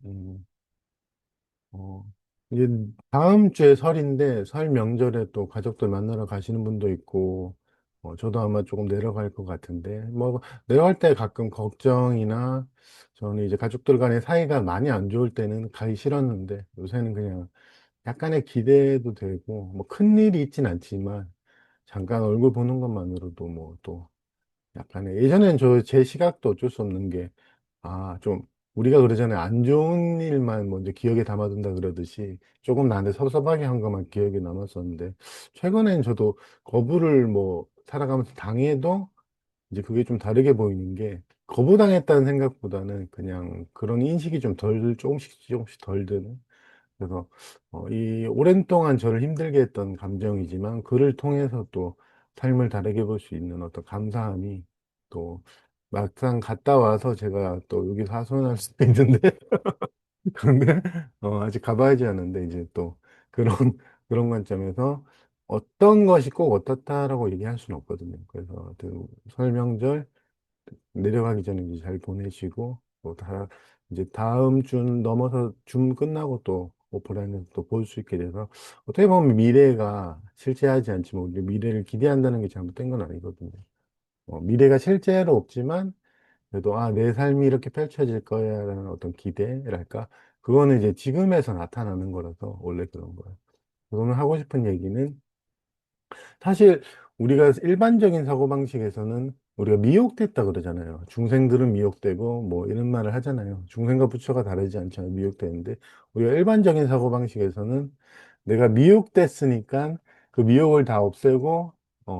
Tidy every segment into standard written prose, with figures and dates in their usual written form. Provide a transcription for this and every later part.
음, 어, 이제 다음 주에 설인데 설 명절에 또 가족들 만나러 가시는 분도 있고, 저도 아마 조금 내려갈 것 같은데, 뭐, 내려갈 때 가끔 걱정이나 저는 이제 가족들 간의 사이가 많이 안 좋을 때는 가기 싫었는데, 요새는 그냥 약간의 기대도 되고, 뭐 큰일이 있진 않지만, 잠깐 얼굴 보는 것만으로도 뭐 또 약간의, 예전엔 제 시각도 어쩔 수 없는 게, 좀, 우리가 그러잖아요. 안 좋은 일만 먼저 기억에 담아둔다 그러듯이 조금 나한테 섭섭하게 한 것만 기억에 남았었는데, 최근엔 저도 거부를 뭐 살아가면서 당해도 이제 그게 좀 다르게 보이는 게, 거부당했다는 생각보다는 그냥 그런 인식이 좀 조금씩 덜 드는. 그래서, 이 오랜 동안 저를 힘들게 했던 감정이지만, 그를 통해서 또 삶을 다르게 볼 수 있는 어떤 감사함이 또 막상 갔다 와서 제가 또 여기서 하소연할 수도 있는데, 근데, 아직 가봐야지 하는데, 이제 또 그런, 그런 관점에서 어떤 것이 꼭 어떻다라고 얘기할 수는 없거든요. 그래서 그 설명절 내려가기 전에 이제 잘 보내시고, 또 이제 다음 주 넘어서 줌 끝나고 또 오프라인에서 또 볼 수 있게 돼서, 어떻게 보면 미래가 실제하지 않지만 우리 미래를 기대한다는 게 잘못된 건 아니거든요. 미래가 실제로 없지만 그래도 내 삶이 이렇게 펼쳐질 거야라는 어떤 기대랄까? 그거는 이제 지금에서 나타나는 거라서 원래 그런 거예요. 오늘 하고 싶은 얘기는, 사실 우리가 일반적인 사고방식에서는 우리가 미혹됐다 그러잖아요. 중생들은 미혹되고 뭐 이런 말을 하잖아요. 중생과 부처가 다르지 않잖아요. 미혹되는데, 우리가 일반적인 사고방식에서는 내가 미혹됐으니까 그 미혹을 다 없애고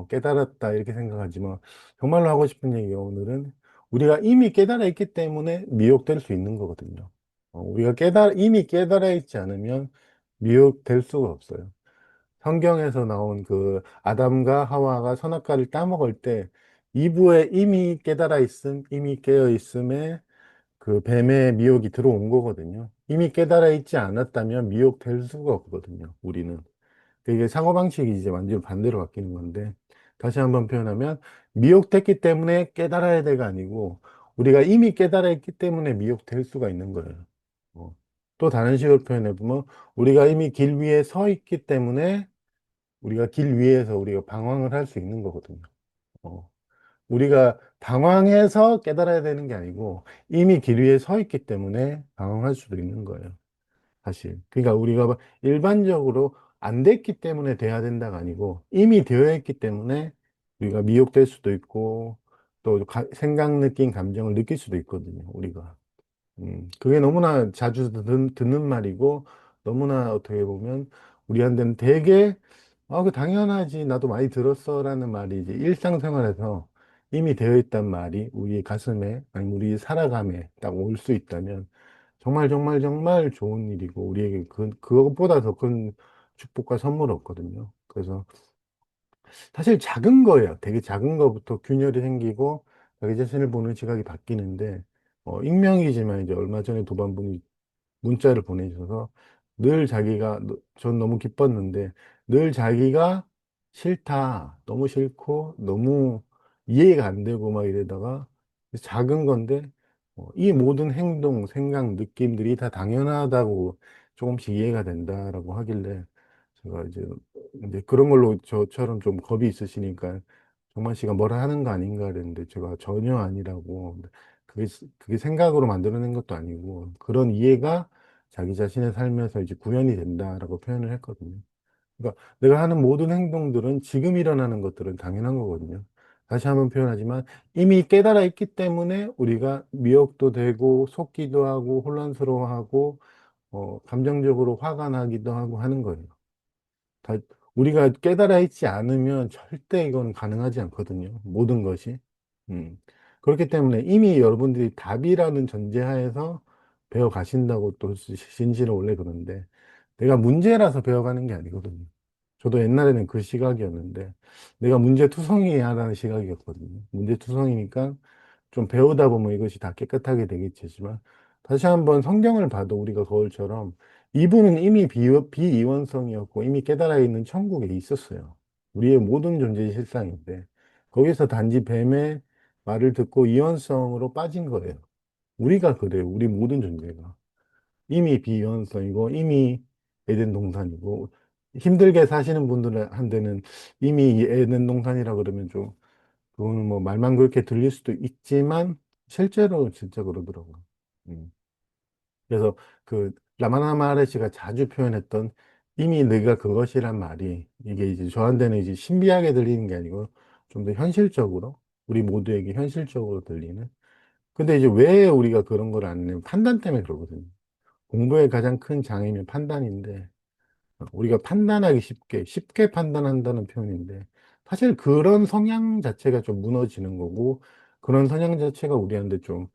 깨달았다 이렇게 생각하지만, 정말로 하고 싶은 얘기가 오늘은, 우리가 이미 깨달아 있기 때문에 미혹될 수 있는 거거든요. 우리가 이미 깨달아 있지 않으면 미혹될 수가 없어요. 성경에서 나온 그 아담과 하와가 선악과를 따먹을 때 이브에 이미 깨달아 있음, 이미 깨어 있음에 그 뱀의 미혹이 들어온 거거든요. 이미 깨달아 있지 않았다면 미혹될 수가 없거든요, 우리는. 이게 사고방식이 이제 완전히 반대로 바뀌는 건데, 다시 한번 표현하면, 미혹됐기 때문에 깨달아야 돼가 아니고, 우리가 이미 깨달아 있기 때문에 미혹될 수가 있는 거예요. 어. 또 다른 식으로 표현해 보면, 우리가 이미 길 위에 서 있기 때문에 우리가 길 위에서 우리가 방황을 할 수 있는 거거든요. 어. 우리가 방황해서 깨달아야 되는 게 아니고 이미 길 위에 서 있기 때문에 방황할 수도 있는 거예요. 사실. 그러니까 우리가 일반적으로 안 됐기 때문에 돼야 된다가 아니고 이미 되어 있기 때문에 우리가 미혹될 수도 있고 또 생각, 느낀 감정을 느낄 수도 있거든요. 우리가. 그게 너무나 자주 듣는 말이고, 너무나 어떻게 보면 우리한테는 되게, 그 당연하지. 나도 많이 들었어라는 말이 이제 일상생활에서 이미 되어 있단 말이 우리 가슴에, 아니면 우리 살아감에 딱 올 수 있다면 정말 정말 정말 좋은 일이고, 우리에게 그것보다 더 큰 축복과 선물 없거든요. 그래서 사실 작은 거예요. 되게 작은 거부터 균열이 생기고 자기 자신을 보는 시각이 바뀌는데, 익명이지만 이제 얼마 전에 도반분이 문자를 보내셔서 늘 전 너무 기뻤는데 늘 자기가 싫다, 너무 싫고 너무 이해가 안 되고 막 이러다가, 작은 건데 이 모든 행동, 생각, 느낌들이 다 당연하다고 조금씩 이해가 된다라고 하길래, 제가 이제 그런 걸로 저처럼 좀 겁이 있으시니까 정만 씨가 뭐라 하는 거 아닌가 그랬는데, 제가 전혀 아니라고, 그게 생각으로 만들어낸 것도 아니고 그런 이해가 자기 자신의 삶에서 이제 구현이 된다라고 표현을 했거든요. 그러니까 내가 하는 모든 행동들은, 지금 일어나는 것들은 당연한 거거든요. 다시 한번 표현하지만, 이미 깨달아 있기 때문에 우리가 미혹도 되고 속기도 하고 혼란스러워하고 감정적으로 화가 나기도 하고 하는 거예요. 다, 우리가 깨달아 있지 않으면 절대 이건 가능하지 않거든요. 모든 것이. 음. 그렇기 때문에 이미 여러분들이 답이라는 전제하에서 배워 가신다고 또 진실은 원래 그런데, 내가 문제라서 배워가는 게 아니거든요. 저도 옛날에는 그 시각이었는데, 내가 문제투성이야라는 시각이었거든요. 문제투성이니까 좀 배우다 보면 이것이 다 깨끗하게 되겠지만, 다시 한번 성경을 봐도 우리가 거울처럼 이분은 이미 비이원성이었고 이미 깨달아 있는 천국에 있었어요. 우리의 모든 존재의 실상인데, 거기서 단지 뱀의 말을 듣고 이원성으로 빠진 거예요. 우리가 그래요. 우리 모든 존재가. 이미 비유연성이고 이미 에덴 동산이고 힘들게 사시는 분들한테는 이미 에덴 동산이라 그러면 좀 그거는 뭐 말만 그렇게 들릴 수도 있지만 실제로 진짜 그러더라고요. 음. 그래서 그 라마나 마하르시가 자주 표현했던 이미 네가 그것이란 말이 이게 이제 저한테는 이제 신비하게 들리는 게 아니고 좀 더 현실적으로 우리 모두에게 현실적으로 들리는 근데 이제 왜 우리가 그런 걸 안 해요? 판단 때문에 그러거든요. 공부의 가장 큰 장애는 판단인데 우리가 판단하기 쉽게 판단한다는 표현인데 사실 그런 성향 자체가 좀 무너지는 거고 그런 성향 자체가 우리한테 좀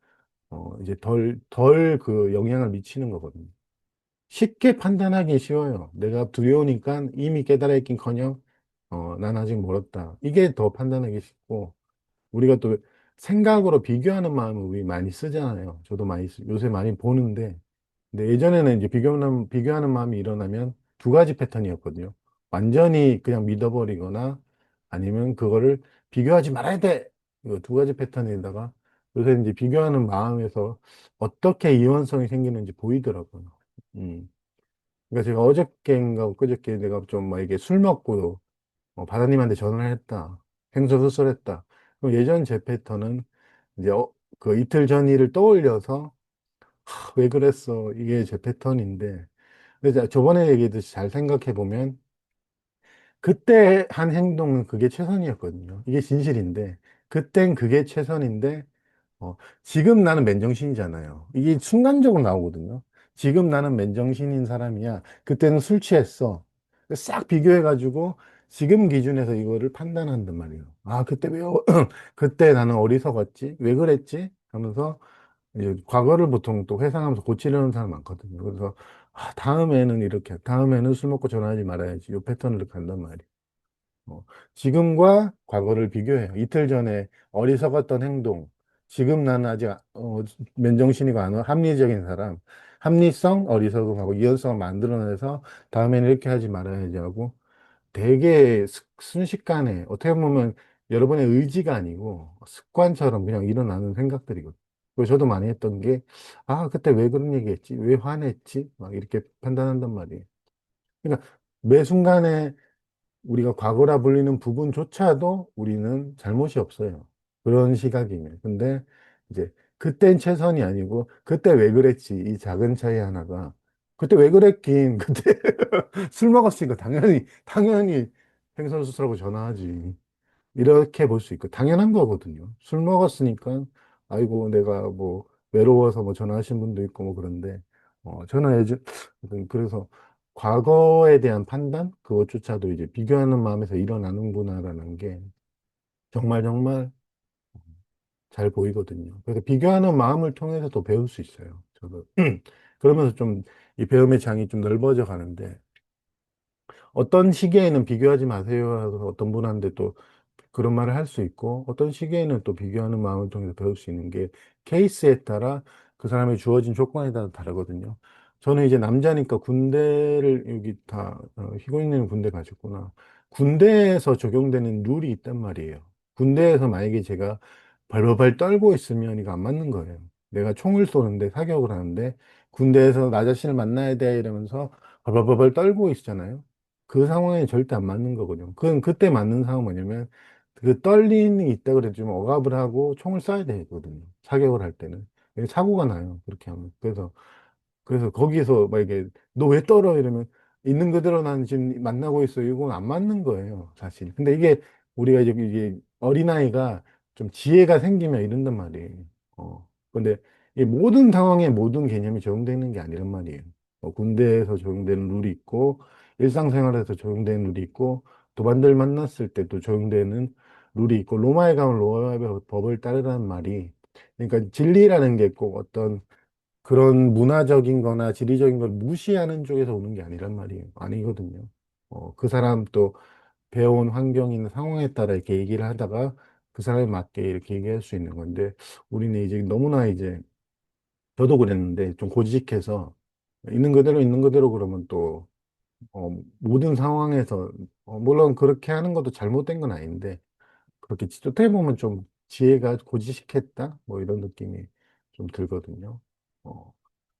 이제 덜 그 영향을 미치는 거거든요. 쉽게 판단하기 쉬워요. 내가 두려우니까 이미 깨달아 있긴커녕 난 아직 멀었다. 이게 더 판단하기 쉽고 우리가 또 생각으로 비교하는 마음을 우리 많이 쓰잖아요. 저도 요새 많이 보는데 근데 예전에는 이제 비교하는 마음이 일어나면 두 가지 패턴이었거든요. 완전히 그냥 믿어버리거나 아니면 그거를 비교하지 말아야 돼! 이거 두 가지 패턴에다가 요새 이제 비교하는 마음에서 어떻게 이원성이 생기는지 보이더라고요. 음. 그러니까 제가 어저께인가 그저께 내가 좀 막 이게 술 먹고 바다님한테 전화를 했다. 횡설수설했다. 그럼 예전 제 패턴은 이제 그 이틀 전 일을 떠올려서 왜 그랬어? 이게 제 패턴인데 근데 저번에 얘기했듯이 잘 생각해 보면 그때 한 행동은 그게 최선이었거든요. 이게 진실인데 그땐 그게 최선인데 어, 지금 나는 맨정신이잖아요. 이게 순간적으로 나오거든요. 지금 나는 맨정신인 사람이야. 그때는 술 취했어. 싹 비교해가지고 지금 기준에서 이거를 판단한단 말이에요. 아, 그때 왜, 그때 나는 어리석었지? 왜 그랬지? 하면서 이제 과거를 보통 또 회상하면서 고치려는 사람 많거든요. 그래서 아, 다음에는 술 먹고 전화하지 말아야지. 이 패턴으로 간단 말이에요. 어, 지금과 과거를 비교해요. 이틀 전에 어리석었던 행동. 지금 나는 아직 맨정신이고 합리적인 사람. 합리성, 어리석음하고 이연성을 만들어내서 다음에는 이렇게 하지 말아야지 하고 되게 순식간에 어떻게 보면 여러분의 의지가 아니고 습관처럼 그냥 일어나는 생각들이거든요. 그리고 저도 많이 했던 게, 아, 그때 왜 그런 얘기 했지? 왜 화냈지? 막 이렇게 판단한단 말이에요. 그러니까 매 순간에 우리가 과거라 불리는 부분조차도 우리는 잘못이 없어요. 그런 시각이면. 근데 이제 그땐 최선이 아니고 그때 왜 그랬지? 이 작은 차이 하나가 그때 왜 그랬긴 그때 술 먹었으니까 당연히 횡설수설하고 전화하지. 이렇게 볼 수 있고 당연한 거거든요. 술 먹었으니까 아이고 내가 뭐 외로워서 뭐 전화하신 분도 있고 뭐 그런데 전화해줘 그래서 과거에 대한 판단 그것조차도 이제 비교하는 마음에서 일어나는구나라는 게 정말 정말 잘 보이거든요. 그래서 비교하는 마음을 통해서 또 배울 수 있어요. 저도 그러면서 좀 이 배움의 장이 좀 넓어져 가는데 어떤 시기에는 비교하지 마세요 하고 어떤 분한테 또 그런 말을 할 수 있고 어떤 시기에는 또 비교하는 마음을 통해서 배울 수 있는 게 케이스에 따라 그 사람의 주어진 조건에 따라 다르거든요. 저는 이제 남자니까 군대를 여기 다 희고이는 군대 가셨구나. 군대에서 적용되는 룰이 있단 말이에요. 군대에서 만약에 제가 벌벌벌 떨고 있으면 이거 안 맞는 거예요. 내가 총을 쏘는데 사격을 하는데 군대에서 나 자신을 만나야 돼 이러면서 벌벌벌 떨고 있잖아요. 그 상황에 절대 안 맞는 거거든요. 그건 그때 맞는 상황은 뭐냐면 그 떨림이 있다 그래도 좀 억압을 하고 총을 쏴야 되거든요. 사격을 할 때는. 사고가 나요. 그렇게 하면. 그래서 거기서 막 이게 너 왜 떨어? 이러면 있는 그대로 난 지금 만나고 있어. 이건 안 맞는 거예요. 사실. 근데 이게 우리가 이제 어린아이가 좀 지혜가 생기면 이런단 말이에요. 근데 이 모든 상황에 모든 개념이 적용되는 게 아니란 말이에요. 군대에서 적용되는 룰이 있고 일상생활에서 적용되는 룰이 있고 도반들 만났을 때 또 적용되는 룰이 있고 로마에 가면 로마의 법을 따르라는 말이 그러니까 진리라는 게 꼭 어떤 그런 문화적인 거나 지리적인 걸 무시하는 쪽에서 오는 게 아니란 말이에요. 아니거든요. 그 사람 또 배운 환경이나 상황에 따라 이렇게 얘기를 하다가 그 사람에 맞게 이렇게 얘기할 수 있는 건데 우리는 이제 너무나 이제 저도 그랬는데 좀 고지식해서 있는 그대로 그러면 또 모든 상황에서 물론 그렇게 하는 것도 잘못된 건 아닌데 그렇게 어떻게 보면 좀 지혜가 고지식했다 뭐 이런 느낌이 좀 들거든요. 어,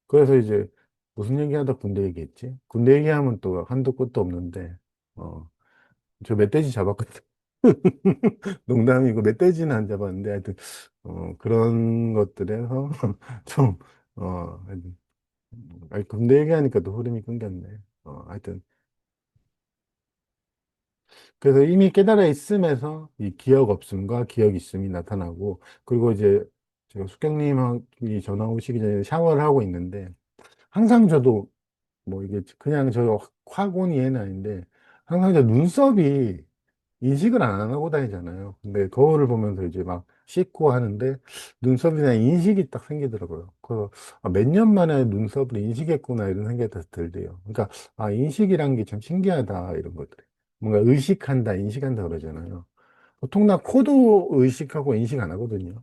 그래서 이제 무슨 얘기하다 군대 얘기했지? 군대 얘기하면 또 한도 끝도 없는데, 어, 저 멧돼지 잡았거든. 농담이고, 멧돼지는 안 잡았는데, 하여튼, 그런 것들에서 좀, 하여튼, 아니, 군대 얘기하니까 또 흐름이 끊겼네. 하여튼, 그래서 이미 깨달아 있음에서 이 기억 없음과 기억 있음이 나타나고, 그리고 이제 제가 숙경님이 전화 오시기 전에 샤워를 하고 있는데, 항상 저도 뭐 이게 그냥 저 화곤이 얘는 아닌데, 항상 저 눈썹이 인식을 안 하고 다니잖아요. 근데 거울을 보면서 이제 막 씻고 하는데, 눈썹이나 인식이 딱 생기더라고요. 그래서 몇 년 만에 눈썹을 인식했구나 이런 생각이 딱 들대요. 그러니까 인식이란 게 참 신기하다 이런 것들. 뭔가 의식한다, 인식한다 그러잖아요. 보통 나 코도 의식하고 인식 안 하거든요.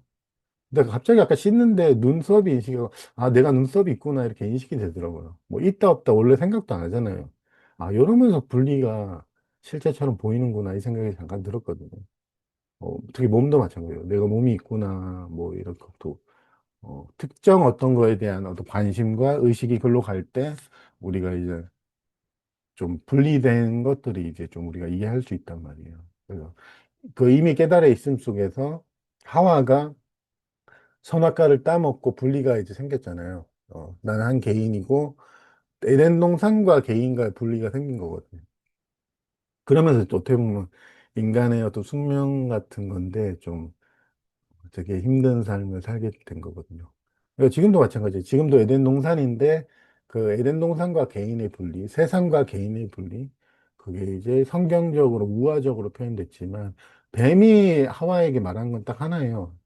근데 갑자기 아까 씻는데 눈썹이 인식하고, 내가 눈썹이 있구나 이렇게 인식이 되더라고요. 뭐 있다 없다 원래 생각도 안 하잖아요. 이러면서 분리가 실제처럼 보이는구나 이 생각이 잠깐 들었거든요. 특히 몸도 마찬가지예요. 내가 몸이 있구나 뭐 이런 것도, 특정 어떤 거에 대한 어떤 관심과 의식이 글로 갈 때 우리가 이제 좀 분리된 것들이 이제 좀 우리가 이해할 수 있단 말이에요. 그래서 그 이미 깨달아 있음 속에서 하와가 선악과를 따먹고 분리가 이제 생겼잖아요. 나는 한 개인이고 에덴 동산과 개인과의 분리가 생긴 거거든요. 그러면서 또 어떻게 보면 인간의 어떤 숙명 같은 건데 좀 되게 힘든 삶을 살게 된 거거든요. 그러니까 지금도 마찬가지예요. 지금도 에덴 동산인데 그 에덴 동산과 개인의 분리, 세상과 개인의 분리, 그게 이제 성경적으로 우화적으로 표현됐지만 뱀이 하와에게 말한 건 딱 하나예요.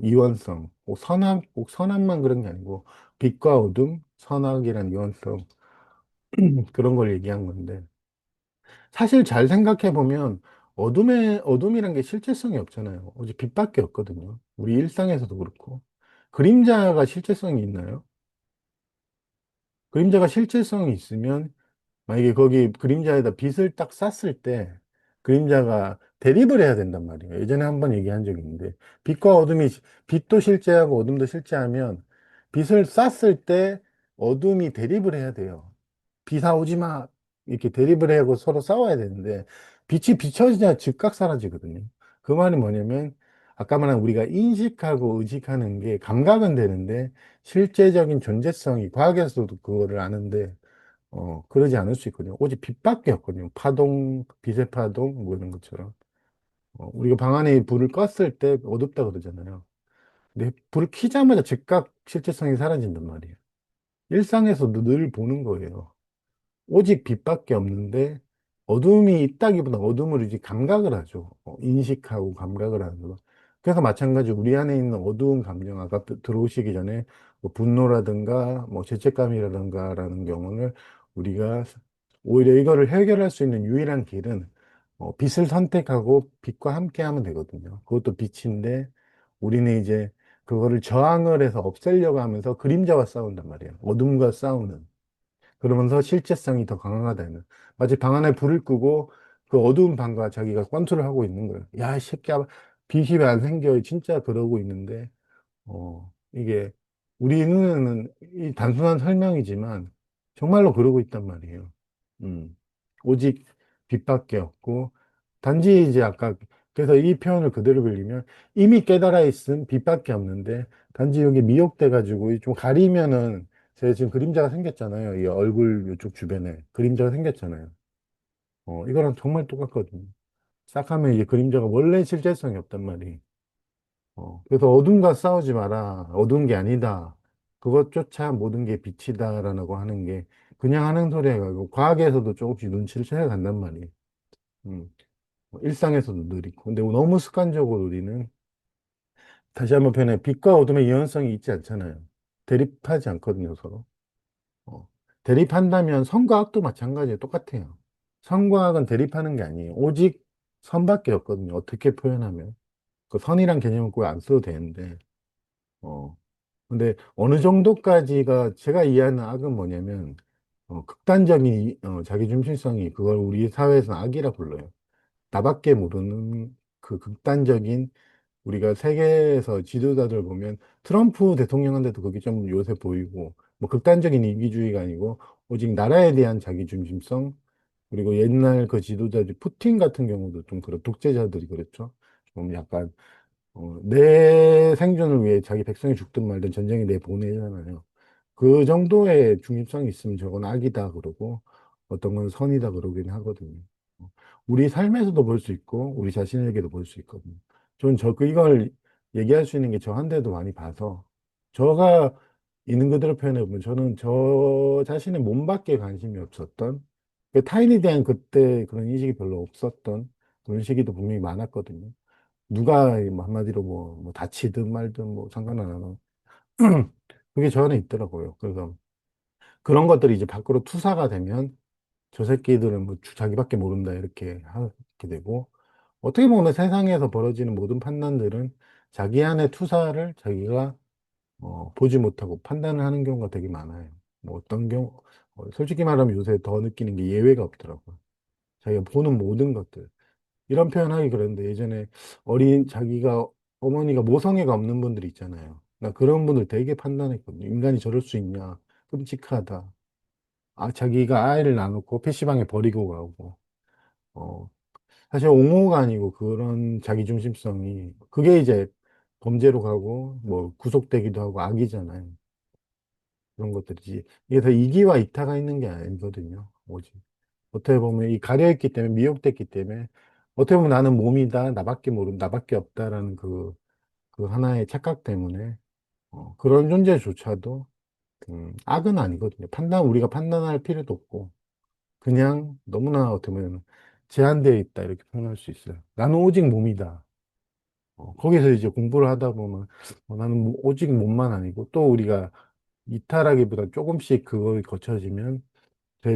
이원성, 꼭 선악만 그런 게 아니고, 빛과 어둠, 선악이란 이원성, 그런 걸 얘기한 건데, 사실 잘 생각해 보면, 어둠이란 게 실제성이 없잖아요. 오직 빛밖에 없거든요. 우리 일상에서도 그렇고. 그림자가 실제성이 있나요? 그림자가 실제성이 있으면 만약에 거기 그림자에다 빛을 딱 쐈을 때 그림자가 대립을 해야 된단 말이에요. 예전에 한번 얘기한 적이 있는데 빛과 어둠이 빛도 실제하고 어둠도 실제하면 빛을 쐈을 때 어둠이 대립을 해야 돼요. 비사 오지 마 이렇게 대립을 하고 서로 싸워야 되는데 빛이 비춰지냐 즉각 사라지거든요. 그 말이 뭐냐면 아까 말한 우리가 인식하고 의식하는 게 감각은 되는데 실제적인 존재성이 과학에서도 그거를 아는데 그러지 않을 수 있거든요. 오직 빛밖에 없거든요. 파동, 빛의 파동, 뭐 이런 것처럼. 우리가 방 안에 불을 껐을 때 어둡다 그러잖아요. 근데 불을 켜자마자 즉각 실제성이 사라진단 말이에요. 일상에서도 늘 보는 거예요. 오직 빛밖에 없는데 어둠이 있다기보다 어둠을 이제 감각을 하죠. 인식하고 감각을 하는 거. 그래서 마찬가지 우리 안에 있는 어두운 감정, 아까 들어오시기 전에 뭐 분노라든가 뭐 죄책감이라든가라는 경우는 우리가 오히려 이거를 해결할 수 있는 유일한 길은 빛을 선택하고 빛과 함께 하면 되거든요. 그것도 빛인데 우리는 이제 그거를 저항을 해서 없애려고 하면서 그림자와 싸운단 말이에요. 어둠과 싸우는. 그러면서 실제성이 더 강화되는. 마치 방 안에 불을 끄고 그 어두운 방과 자기가 권투를 하고 있는 거예요. 야, 이 새끼야, 빛이 왜 안 생겨? 진짜 그러고 있는데, 이게 우리 눈에는 이 단순한 설명이지만 정말로 그러고 있단 말이에요. 음. 오직 빛밖에 없고, 단지 이제 아까, 그래서 이 표현을 그대로 빌리면 이미 깨달아 있음 빛밖에 없는데, 단지 여기 미혹돼가지고 좀 가리면은 제가 지금 그림자가 생겼잖아요. 이 얼굴 이쪽 주변에 그림자가 생겼잖아요. 이거랑 정말 똑같거든요. 싹 하면 이제 그림자가 원래 실제성이 없단 말이에요. 그래서 어둠과 싸우지 마라. 어두운 게 아니다. 그것조차 모든 게 빛이다라고 하는 게 그냥 하는 소리가 아니고 과학에서도 조금씩 눈치를 채간단 말이에요. 음, 일상에서도 늘 있고. 근데 너무 습관적으로 우리는 다시 한번 표현해 빛과 어둠의 유연성이 있지 않잖아요. 대립하지 않거든요, 서로. 어, 대립한다면 선과 악도 마찬가지예요. 똑같아요. 선과 악은 대립하는 게 아니에요. 오직 선밖에 없거든요. 어떻게 표현하면. 그 선이란 개념은 꼭 안 써도 되는데, 어, 근데 어느 정도까지가 제가 이해하는 악은 뭐냐면, 극단적인 자기 중심성이 그걸 우리 사회에서는 악이라 불러요. 나밖에 모르는 그 극단적인 우리가 세계에서 지도자들 보면 트럼프 대통령한테도 그게 좀 요새 보이고, 뭐 극단적인 이기주의가 아니고, 오직 나라에 대한 자기중심성, 그리고 옛날 그 지도자들, 푸틴 같은 경우도 좀 그런 독재자들이 그렇죠. 좀 약간, 내 생존을 위해 자기 백성이 죽든 말든 전쟁에 내보내잖아요. 그 정도의 중립성이 있으면 저건 악이다 그러고 어떤 건 선이다 그러긴 하거든요. 어, 우리 삶에서도 볼 수 있고 우리 자신에게도 볼 수 있거든요. 저는 이걸 얘기할 수 있는 게 저한테도 많이 봐서 저가 있는 그대로 표현해 보면 저는 저 자신의 몸밖에 관심이 없었던 그 타인에 대한 그때 그런 인식이 별로 없었던 그런 시기도 분명히 많았거든요. 누가 뭐 한마디로 뭐 다치든 말든 뭐 상관은 안 하고 그게 저 안에 있더라고요. 그래서 그런 것들이 이제 밖으로 투사가 되면 저 새끼들은 뭐 자기밖에 모른다 이렇게 하게 되고 어떻게 보면 세상에서 벌어지는 모든 판단들은 자기 안에 투사를 자기가 보지 못하고 판단을 하는 경우가 되게 많아요. 뭐 어떤 경우 솔직히 말하면 요새 더 느끼는 게 예외가 없더라고요. 자기가 보는 모든 것들 이런 표현하기 그랬는데 예전에 어린 자기가 어머니가 모성애가 없는 분들 있잖아요. 나 그런 분들 되게 판단했거든요. 인간이 저럴 수 있냐 끔찍하다. 아, 자기가 아이를 낳아놓고 PC방에 버리고 가고, 어, 사실 옹호가 아니고 그런 자기중심성이, 그게 이제 범죄로 가고, 뭐, 구속되기도 하고 악이잖아요. 그런 것들이지. 이게 다 이기와 이타가 있는 게 아니거든요. 오직. 어떻게 보면 이 가려있기 때문에, 미혹됐기 때문에, 어떻게 보면 나는 몸이다, 나밖에 나밖에 없다라는 그 하나의 착각 때문에, 그런 존재조차도, 악은 아니거든요. 우리가 판단할 필요도 없고, 그냥 너무나 어떻게 보면 제한되어 있다 이렇게 표현할 수 있어요. 나는 오직 몸이다. 거기서 이제 공부를 하다 보면 나는 오직 몸만 아니고 또 우리가 이탈하기보다 조금씩 그걸 거쳐지면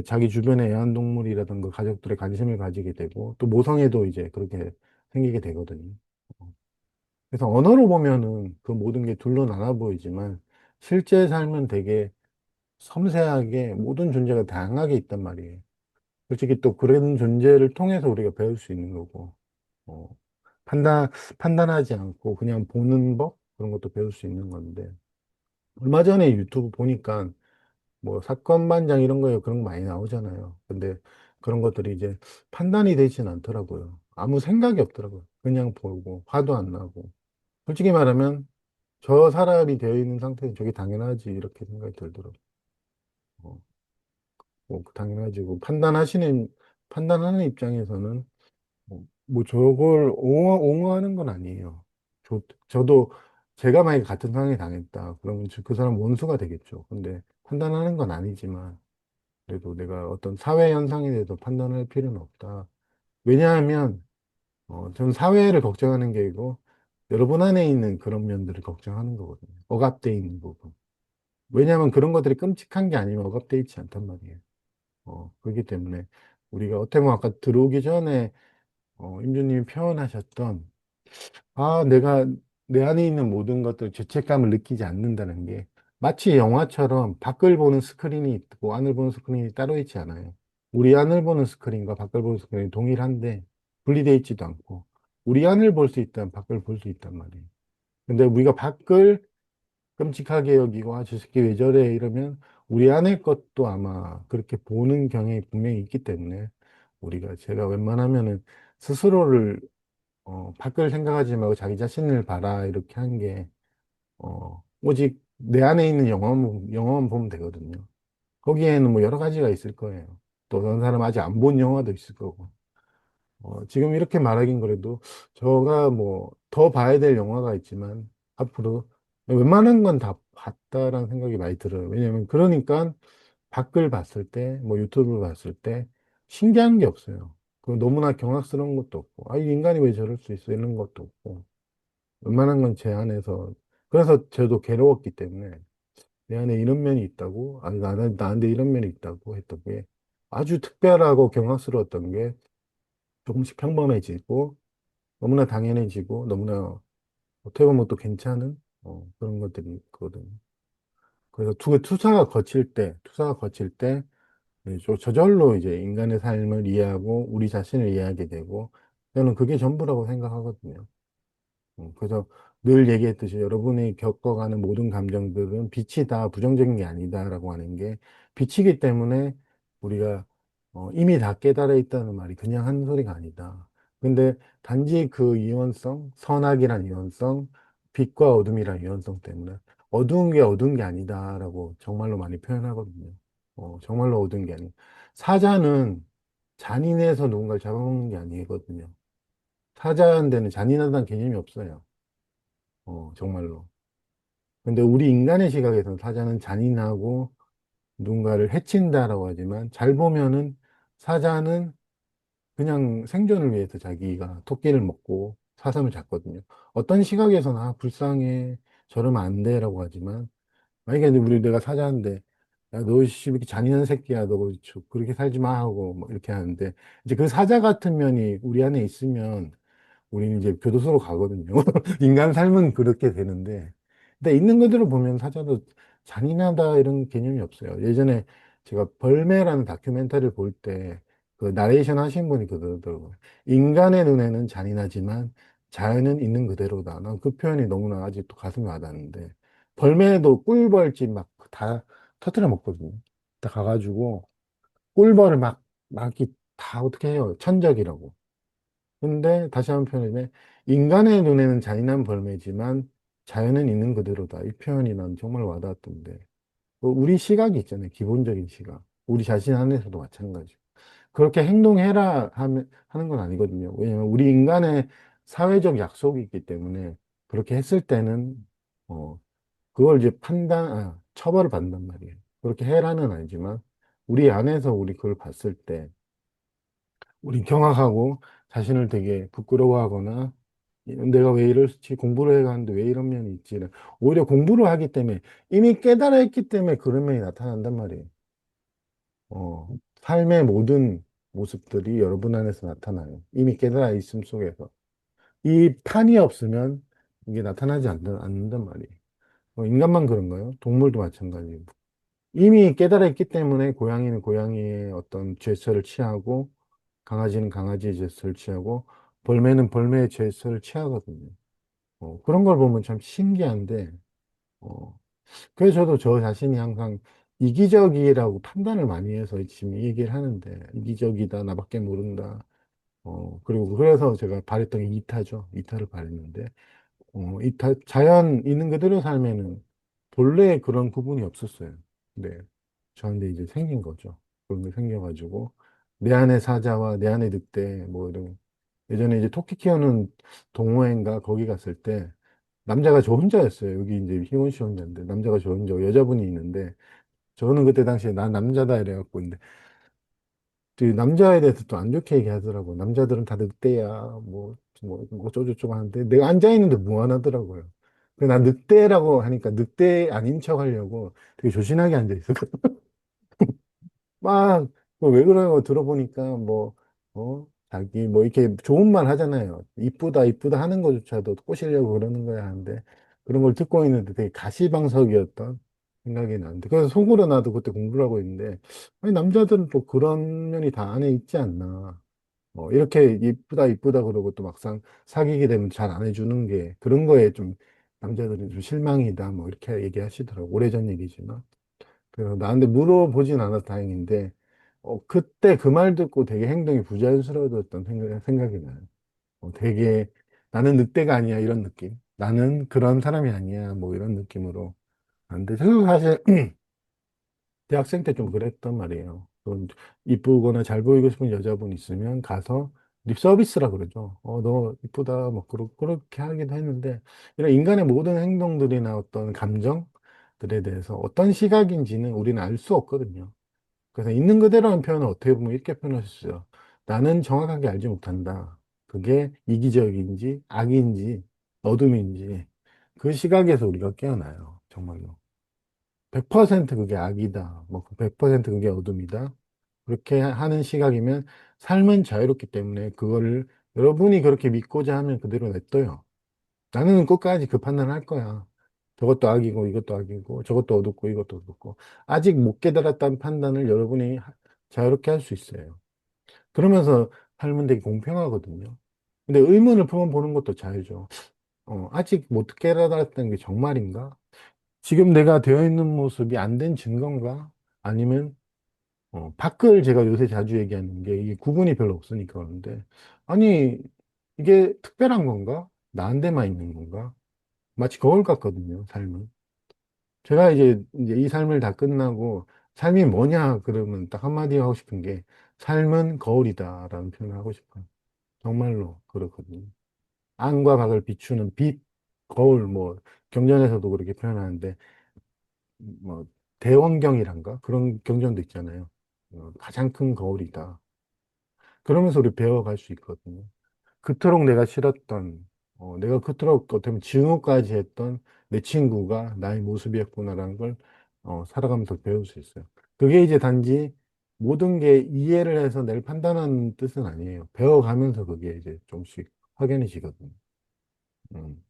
자기 주변의 애완동물이라든가 가족들의 관심을 가지게 되고 또 모성애도 이제 그렇게 생기게 되거든요. 어, 그래서 언어로 보면은 그 모든 게 둘로 나눠 보이지만 실제 삶은 되게 섬세하게 모든 존재가 다양하게 있단 말이에요. 솔직히 또 그런 존재를 통해서 우리가 배울 수 있는 거고, 어, 판단하지 않고 그냥 보는 법? 그런 것도 배울 수 있는 건데. 얼마 전에 유튜브 보니까 뭐 사건 반장 이런 거에 그런 거 많이 나오잖아요. 근데 그런 것들이 이제 판단이 되진 않더라고요. 아무 생각이 없더라고요. 그냥 보고, 화도 안 나고. 솔직히 말하면 저 사람이 되어 있는 상태는 저게 당연하지, 이렇게 생각이 들더라고요. 어, 뭐 당연하지. 뭐 판단하는 입장에서는 뭐 저걸 옹호하는 건 아니에요. 저도 제가 만약에 같은 상황에 당했다. 그러면 그 사람 원수가 되겠죠. 근데 판단하는 건 아니지만 그래도 내가 어떤 사회 현상에 대해서 판단할 필요는 없다. 왜냐하면 저는 사회를 걱정하는 게 아니고 여러분 안에 있는 그런 면들을 걱정하는 거거든요. 억압돼 있는 부분. 왜냐하면 그런 것들이 끔찍한 게 아니면 억압돼 있지 않단 말이에요. 그렇기 때문에 우리가 어떻게 보면 아까 들어오기 전에 임주님이 표현하셨던, 내가 내 안에 있는 모든 것들 죄책감을 느끼지 않는다는 게 마치 영화처럼 밖을 보는 스크린이 있고 안을 보는 스크린이 따로 있지 않아요. 우리 안을 보는 스크린과 밖을 보는 스크린이 동일한데 분리되어 있지도 않고 우리 안을 볼 수 있다면 밖을 볼 수 있단 말이에요. 근데 우리가 밖을 끔찍하게 여기고 저 새끼 왜 저래 이러면 우리 안의 것도 아마 그렇게 보는 경향이 분명히 있기 때문에 제가 웬만하면은 스스로를 밖을 생각하지 말고 자기 자신을 봐라 이렇게 한 게 오직 내 안에 있는 영화만 보면 되거든요. 거기에는 뭐 여러 가지가 있을 거예요. 또 어떤 사람 아직 안 본 영화도 있을 거고. 지금 이렇게 말하긴 그래도 저가 뭐 더 봐야 될 영화가 있지만 앞으로 웬만한 건 다 봤다라는 생각이 많이 들어요. 왜냐면 그러니까 밖을 봤을 때, 뭐 유튜브를 봤을 때 신기한 게 없어요. 그 너무나 경악스러운 것도 없고, 이 인간이 왜 저럴 수 있어? 이런 것도 없고, 웬만한 건 제 안에서, 그래서 저도 괴로웠기 때문에 내 안에 이런 면이 있다고, 나한테 이런 면이 있다고 했던 게 아주 특별하고 경악스러웠던 게 조금씩 평범해지고, 너무나 당연해지고, 너무나 어떻게 보면 또 괜찮은 그런 것들이 있거든요. 그래서 투사가 거칠 때, 네, 저절로 이제 인간의 삶을 이해하고 우리 자신을 이해하게 되고 저는 그게 전부라고 생각하거든요. 그래서 늘 얘기했듯이 여러분이 겪어가는 모든 감정들은 빛이 다 부정적인 게 아니다라고 하는 게 빛이기 때문에 우리가 이미 다 깨달아 있다는 말이 그냥 한 소리가 아니다. 근데 단지 그 이원성, 선악이란 이원성, 빛과 어둠이란 이원성 때문에 어두운 게 어두운 게 아니다라고 정말로 많이 표현하거든요. 정말로 어두운 게 아니에요. 사자는 잔인해서 누군가를 잡아먹는 게 아니거든요. 사자한테는 잔인하다는 개념이 없어요. 정말로. 근데 우리 인간의 시각에서는 사자는 잔인하고 누군가를 해친다라고 하지만 잘 보면은 사자는 그냥 생존을 위해서 자기가 토끼를 먹고 사슴을 잡거든요. 어떤 시각에서는 아, 불쌍해. 저러면 안 돼라고 하지만 만약에 우리 내가 사자인데 야, 너 씨, 이렇게 잔인한 새끼야. 너 그렇게 살지 마 하고 뭐 이렇게 하는데 이제 그 사자 같은 면이 우리 안에 있으면 우리는 이제 교도소로 가거든요. 인간 삶은 그렇게 되는데, 근데 있는 그대로 보면 사자도 잔인하다 이런 개념이 없어요. 예전에 제가 벌매라는 다큐멘터리를 볼 때, 그 나레이션 하신 분이 그러더라고요. 인간의 눈에는 잔인하지만 자연은 있는 그대로다. 난 그 표현이 너무나 아직도 가슴에 와닿는데, 벌매도 꿀벌집 막 다 터트려 먹거든요. 다 가가지고 꿀벌을 막 이렇게 다 어떻게 해요? 천적이라고. 근데 다시 한번 표현해 인간의 눈에는 잔인한 벌매지만 자연은 있는 그대로다. 이 표현이 난 정말 와닿았던데. 우리 시각이 있잖아요. 기본적인 시각. 우리 자신 안에서도 마찬가지고. 그렇게 행동해라 하는 건 아니거든요. 왜냐면 우리 인간의 사회적 약속이 있기 때문에 그렇게 했을 때는, 그걸 이제 처벌을 받는단 말이에요. 그렇게 해라는 아니지만 우리 안에서 우리 그걸 봤을 때 우리 경악하고 자신을 되게 부끄러워하거나 내가 왜 이럴지 공부를 해가는데 왜 이런 면이 있지? 오히려 공부를 하기 때문에 이미 깨달아 있기 때문에 그런 면이 나타난단 말이에요. 삶의 모든 모습들이 여러분 안에서 나타나요. 이미 깨달아 있음 속에서. 이 판이 없으면 이게 나타나지 않는단 말이에요. 인간만 그런가요? 동물도 마찬가지고. 이미 깨달아 있기 때문에 고양이는 고양이의 어떤 제스처를 취하고 강아지는 강아지의 제스처를 취하고 벌매는 벌매의 제스처를 취하거든요. 그런 걸 보면 참 신기한데 어, 그래서 저도 저 자신이 항상 이기적이라고 판단을 많이 해서 지금 이 얘기를 하는데 이기적이다 나밖에 모른다 그리고 그래서 제가 바랬던 게 이타죠. 이타를 바랬는데 이타 자연 있는 그대로 삶에는 본래 그런 부분이 없었어요. 네. 저한테 이제 생긴 거죠. 그런 게 생겨가지고, 내 안에 사자와 내 안에 늑대, 뭐 이런. 예전에 이제 토끼 키우는 동호회인가 거기 갔을 때, 남자가 저 혼자였어요. 여기 이제 희원 씨 혼자인데, 남자가 저 혼자, 여자분이 있는데, 저는 그때 당시에 난 남자다 이래갖고, 근데, 그 남자에 대해서 또 안 좋게 얘기하더라고. 남자들은 다 늑대야, 뭐 어쩌고저쩌고 하는데, 내가 앉아있는데 무안하더라고요. 그래서 난 늑대라고 하니까 늑대 아닌 척 하려고 되게 조신하게 앉아있었거든. 막, 왜 그러냐고 들어보니까, 자기, 이렇게 좋은 말 하잖아요. 이쁘다, 이쁘다 하는 것조차도 꼬시려고 그러는 거야 하는데, 그런 걸 듣고 있는데 되게 가시방석이었던 생각이 나는데, 그래서 속으로 나도 그때 공부를 하고 있는데, 아니, 남자들은 또 그런 면이 다 안에 있지 않나. 이렇게 이쁘다, 이쁘다 그러고 또 막상 사귀게 되면 잘 안 해주는 게, 그런 거에 좀, 남자들은 좀 실망이다, 뭐, 이렇게 얘기하시더라고. 오래전 얘기지만. 그래서 나한테 물어보진 않아서 다행인데, 그때 그 말 듣고 되게 행동이 부자연스러워졌던 생각이 나요. 되게 나는 늑대가 아니야 이런 느낌. 나는 그런 사람이 아니야 뭐 이런 느낌으로. 안 돼. 저도 사실 대학생 때 좀 그랬단 말이에요. 이쁘거나 잘 보이고 싶은 여자분 있으면 가서 립 서비스라 그러죠. 너 이쁘다 뭐 그렇게 하기도 했는데 이런 인간의 모든 행동들이나 어떤 감정들에 대해서 어떤 시각인지는 우리는 알 수 없거든요. 그래서 있는 그대로라는 표현을 어떻게 보면 이렇게 표현할 수 있어요. 나는 정확하게 알지 못한다. 그게 이기적인지 악인지 어둠인지 그 시각에서 우리가 깨어나요. 정말로. 100% 그게 악이다. 100% 그게 어둠이다. 그렇게 하는 시각이면 삶은 자유롭기 때문에 그거를 여러분이 그렇게 믿고자 하면 그대로 냅둬요. 나는 끝까지 그 판단을 할 거야. 저것도 악이고 이것도 악이고 저것도 어둡고 이것도 어둡고 아직 못 깨달았다는 판단을 여러분이 자유롭게 할 수 있어요. 그러면서 삶은 되게 공평하거든요. 근데 의문을 품어보는 것도 자유죠. 아직 못 깨달았다는 게 정말인가? 지금 내가 되어 있는 모습이 안 된 증거인가? 아니면 밖을 제가 요새 자주 얘기하는 게 이게 구분이 별로 없으니까 그런데 아니 이게 특별한 건가? 나한테만 있는 건가? 마치 거울 같거든요, 삶은. 제가 이제 이 삶을 다 끝나고 삶이 뭐냐 그러면 딱 한마디 하고 싶은 게 삶은 거울이다라는 표현을 하고 싶어요. 정말로 그렇거든요. 안과 박을 비추는 빛, 거울 뭐 경전에서도 그렇게 표현하는데 뭐 대원경이란가 그런 경전도 있잖아요. 가장 큰 거울이다. 그러면서 우리 배워갈 수 있거든요. 그토록 내가 싫었던, 내가 그토록 어떻게 보면 증오까지 했던 내 친구가 나의 모습이었구나라는 걸 살아가면서 배울 수 있어요. 그게 이제 단지 모든 게 이해를 해서 내를 판단하는 뜻은 아니에요. 배워가면서 그게 이제 조금씩 확연해지거든요. 음.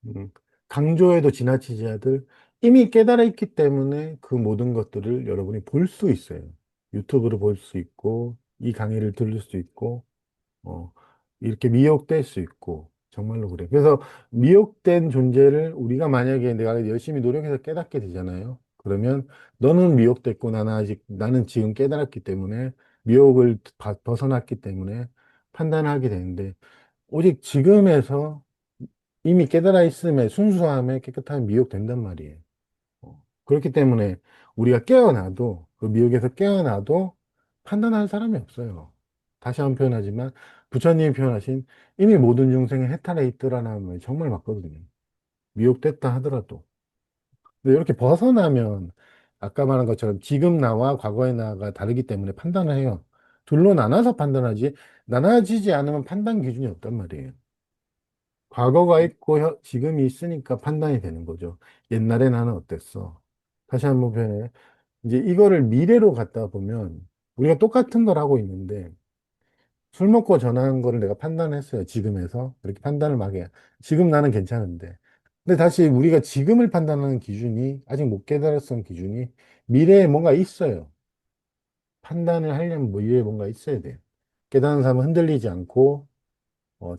음, 강조해도 지나치지 않을 이미 깨달아 있기 때문에 그 모든 것들을 여러분이 볼 수 있어요. 유튜브로 볼 수 있고, 이 강의를 들을 수 있고, 어, 이렇게 미혹될 수 있고, 정말로 그래. 그래서 미혹된 존재를 우리가 만약에 내가 열심히 노력해서 깨닫게 되잖아요. 그러면 너는 미혹됐고 나는 지금 깨달았기 때문에 미혹을 벗어났기 때문에 판단하게 되는데 오직 지금에서 이미 깨달아 있음에 순수함에 깨끗함에 미혹된단 말이에요. 그렇기 때문에 우리가 깨어나도 그 미혹에서 깨어나도 판단할 사람이 없어요. 다시 한번 표현하지만 부처님이 표현하신 이미 모든 중생의 해탈에 있더라는 말이 정말 맞거든요. 미혹됐다 하더라도. 근데 이렇게 벗어나면 아까 말한 것처럼 지금 나와 과거의 나가 다르기 때문에 판단을 해요. 둘로 나눠서 판단하지 나눠지지 않으면 판단 기준이 없단 말이에요. 과거가 있고 지금이 있으니까 판단이 되는 거죠. 옛날에 나는 어땠어? 다시 한번 표현해. 이제 이거를 미래로 갖다 보면 우리가 똑같은 걸 하고 있는데 술 먹고 전화한 거를 내가 판단했어요. 지금에서. 그렇게 판단을 막 해. 지금 나는 괜찮은데. 근데 다시 우리가 지금을 판단하는 기준이 아직 못 깨달았던 기준이 미래에 뭔가 있어요. 판단을 하려면 뭐 미래에 뭔가 있어야 돼요. 깨달은 사람은 흔들리지 않고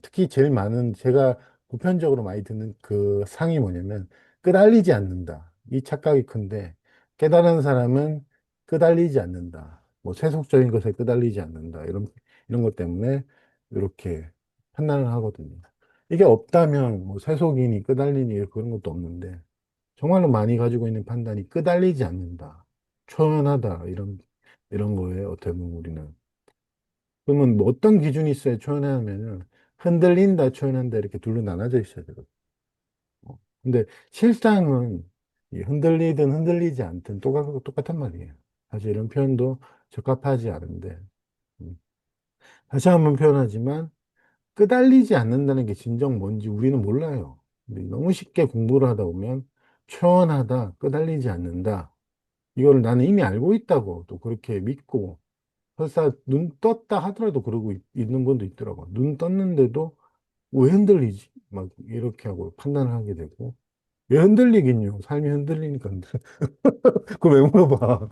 특히 제일 많은 제가 보편적으로 많이 듣는 그 상이 뭐냐면 끄달리지 않는다. 이 착각이 큰데 깨달은 사람은 끄달리지 않는다. 뭐 세속적인 것에 끄달리지 않는다. 이런 것 때문에 이렇게 판단을 하거든요. 이게 없다면 뭐 세속이니 끄달리니 그런 것도 없는데 정말로 많이 가지고 있는 판단이 끄달리지 않는다. 초연하다. 이런 거에 어떻게 보면 우리는 그러면 뭐 어떤 기준이 있어야 초연하면은 흔들린다, 초연한다 이렇게 둘로 나눠져 있어야 되거든요. 근데 실상은 이 흔들리든 흔들리지 않든 똑같은 말이에요. 사실 이런 표현도 적합하지 않은데 음. 다시 한번 표현하지만 끄달리지 않는다는 게 진정 뭔지 우리는 몰라요. 근데 너무 쉽게 공부를 하다 보면 초연하다, 끄달리지 않는다. 이거를 나는 이미 알고 있다고 또 그렇게 믿고 설사 눈 떴다 하더라도 그러고 있는 분도 있더라고요. 눈 떴는데도 왜 흔들리지? 막 이렇게 하고 판단을 하게 되고 왜 흔들리긴요? 삶이 흔들리니까 그거 왜 물어봐?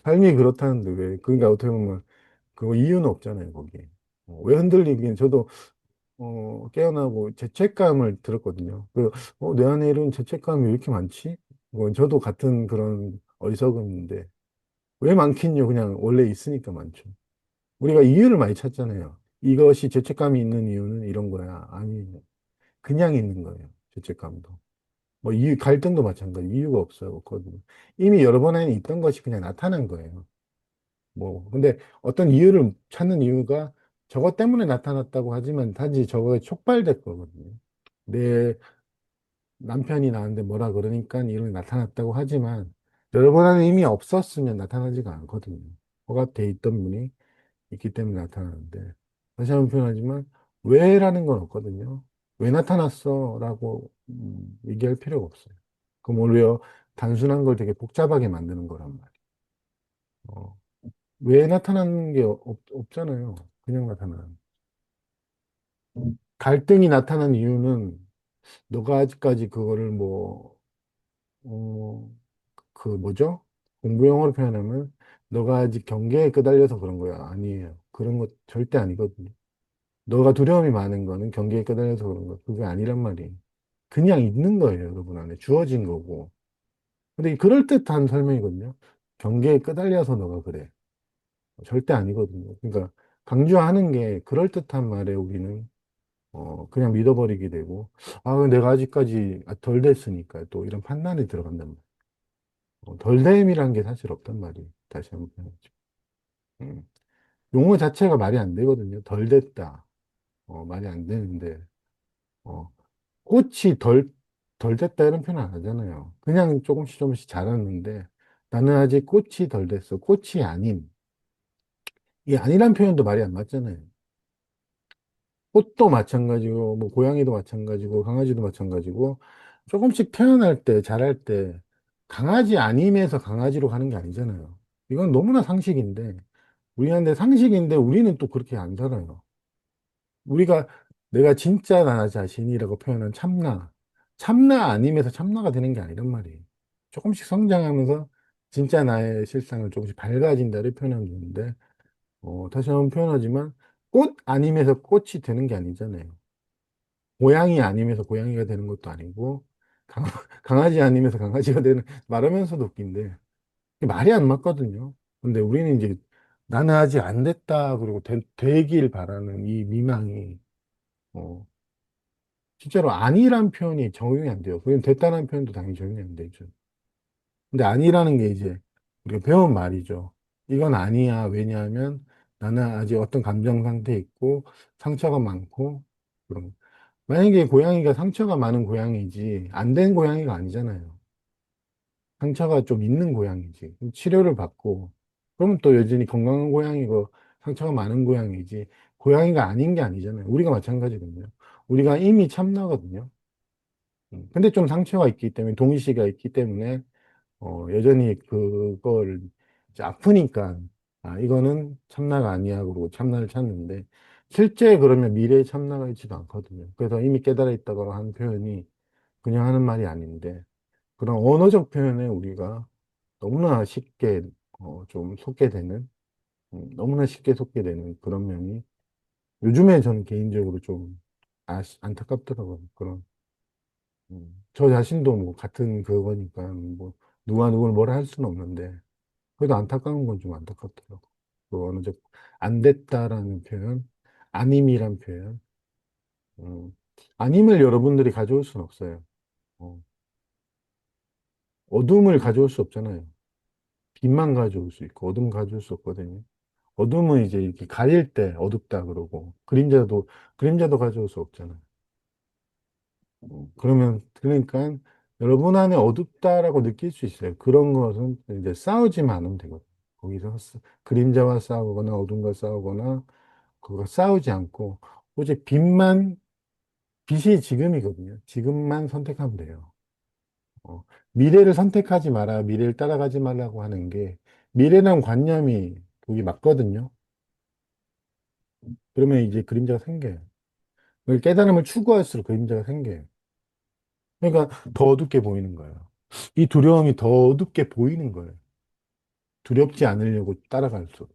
삶이 그렇다는데 왜? 그러니까 어떻게 보면 그 이유는 없잖아요 거기에. 왜 흔들리긴 저도 깨어나고 죄책감을 들었거든요. 내 안에 이런 죄책감이 왜 이렇게 많지? 저도 같은 그런 어리석음인데 왜 많긴요? 그냥 원래 있으니까 많죠. 우리가 이유를 많이 찾잖아요. 이것이 죄책감이 있는 이유는 이런 거야. 아니에요. 그냥 있는 거예요. 죄책감도. 뭐 이유, 갈등도 마찬가지. 이유가 없어요. 없거든요. 이미 여러 번 안에 있던 것이 그냥 나타난 거예요. 뭐, 근데 어떤 이유를 찾는 이유가 저것 때문에 나타났다고 하지만 단지 저거에 촉발될 거거든요. 내 남편이 나한테 뭐라 그러니까 이런 게 나타났다고 하지만 여러 번 안에 이미 없었으면 나타나지가 않거든요. 허가돼 있던 분이 있기 때문에 나타나는데 다시 한번 표현하지만 왜라는 건 없거든요. 왜 나타났어? 라고 얘기할 필요가 없어요. 그럼 오히려 단순한 걸 되게 복잡하게 만드는 거란 말이에요. 어, 왜 나타나는 게 없잖아요. 그냥 나타나는. 갈등이 나타난 이유는 너가 아직까지 그거를 어, 그 뭐죠? 공부 용어로 표현하면 너가 아직 경계에 끄달려서 그런 거야. 아니에요. 그런 거 절대 아니거든요. 너가 두려움이 많은 거는 경계에 끄달려서 그런 거. 그게 아니란 말이에요. 그냥 있는 거예요, 여러분 안에. 주어진 거고. 근데 이 그럴듯한 설명이거든요. 경계에 끄달려서 너가 그래. 절대 아니거든요. 그러니까 강조하는 게 그럴듯한 말에 우리는 그냥 믿어버리게 되고, 내가 아직까지 덜 됐으니까 또 이런 판단이 들어간단 말이에요. 덜됨이란 게 사실 없단 말이에요. 다시 한번 표현하죠. 음. 용어 자체가 말이 안 되거든요. 덜 됐다. 말이 안 되는데, 어, 꽃이 덜 됐다 이런 표현 안 하잖아요. 그냥 조금씩 조금씩 자랐는데, 나는 아직 꽃이 덜 됐어. 꽃이 아닌. 이 아니란 표현도 말이 안 맞잖아요. 꽃도 마찬가지고, 뭐, 고양이도 마찬가지고, 강아지도 마찬가지고, 조금씩 태어날 때, 자랄 때, 강아지 아님에서 강아지로 가는 게 아니잖아요. 이건 너무나 상식인데, 우리한테 상식인데, 우리는 또 그렇게 안 살아요. 우리가, 내가 진짜 나 자신이라고 표현한 참나, 참나 아님에서 참나가 되는 게 아니란 말이에요. 조금씩 성장하면서, 진짜 나의 실상을 조금씩 밝아진다를 표현하면 되는데, 다시 한번 표현하지만, 꽃 아님에서 꽃이 되는 게 아니잖아요. 고양이 아니면서 고양이가 되는 것도 아니고, 강, 강아지 아니면서 강아지가 되는, 말하면서도 웃긴데, 이게 말이 안 맞거든요. 근데 우리는 이제, 나는 아직 안 됐다, 그리고 되길 바라는 이 미망이, 어, 실제로 아니란 표현이 적용이 안 돼요. 그건 됐다는 표현도 당연히 적용이 안 되죠. 근데 아니라는 게 이제, 우리가 배운 말이죠. 이건 아니야. 왜냐하면, 나는 아직 어떤 감정 상태에 있고, 상처가 많고, 그런 만약에 고양이가 상처가 많은 고양이지, 안 된 고양이가 아니잖아요. 상처가 좀 있는 고양이지. 치료를 받고, 그러면 또 여전히 건강한 고양이고, 상처가 많은 고양이지, 고양이가 아닌 게 아니잖아요. 우리가 마찬가지거든요. 우리가 이미 참나거든요. 근데 좀 상처가 있기 때문에, 동의시가 있기 때문에, 여전히 그걸 이제 아프니까, 이거는 참나가 아니야. 그러고 참나를 찾는데, 실제 그러면 미래에 참나가 있지도 않거든요. 그래서 이미 깨달아 있다고 하는 표현이 그냥 하는 말이 아닌데, 그런 언어적 표현에 우리가 너무나 쉽게, 좀 속게 되는, 너무나 쉽게 속게 되는 그런 면이 요즘에 저는 개인적으로 좀 안타깝더라고요. 저 자신도 뭐 같은 그거니까 뭐 누가 누구를 뭐라 할 수는 없는데, 그래도 안타까운 건 좀 안타깝더라고요. 그 언어적, 안 됐다라는 표현, 아님이란 표현, 음, 아님을 여러분들이 가져올 수는 없어요. 어, 어둠을 가져올 수 없잖아요. 빛만 가져올 수 있고 어둠 가져올 수 없거든요. 어둠은 이제 이렇게 가릴 때 어둡다 그러고 그림자도 가져올 수 없잖아요. 그러니까 여러분 안에 어둡다라고 느낄 수 있어요. 그런 것은 이제 싸우지만 않으면 되거든요. 거기서 그림자와 싸우거나 어둠과 싸우거나 그거 싸우지 않고 오직 빛이 지금이거든요. 지금만 선택하면 돼요. 어, 미래를 선택하지 마라, 미래를 따라가지 말라고 하는 게 미래란 관념이 거기 맞거든요. 그러면 이제 그림자가 생겨요. 그 깨달음을 추구할수록 그림자가 생겨요. 그러니까 더 어둡게 보이는 거예요. 이 두려움이 더 어둡게 보이는 거예요. 두렵지 않으려고 따라갈수록.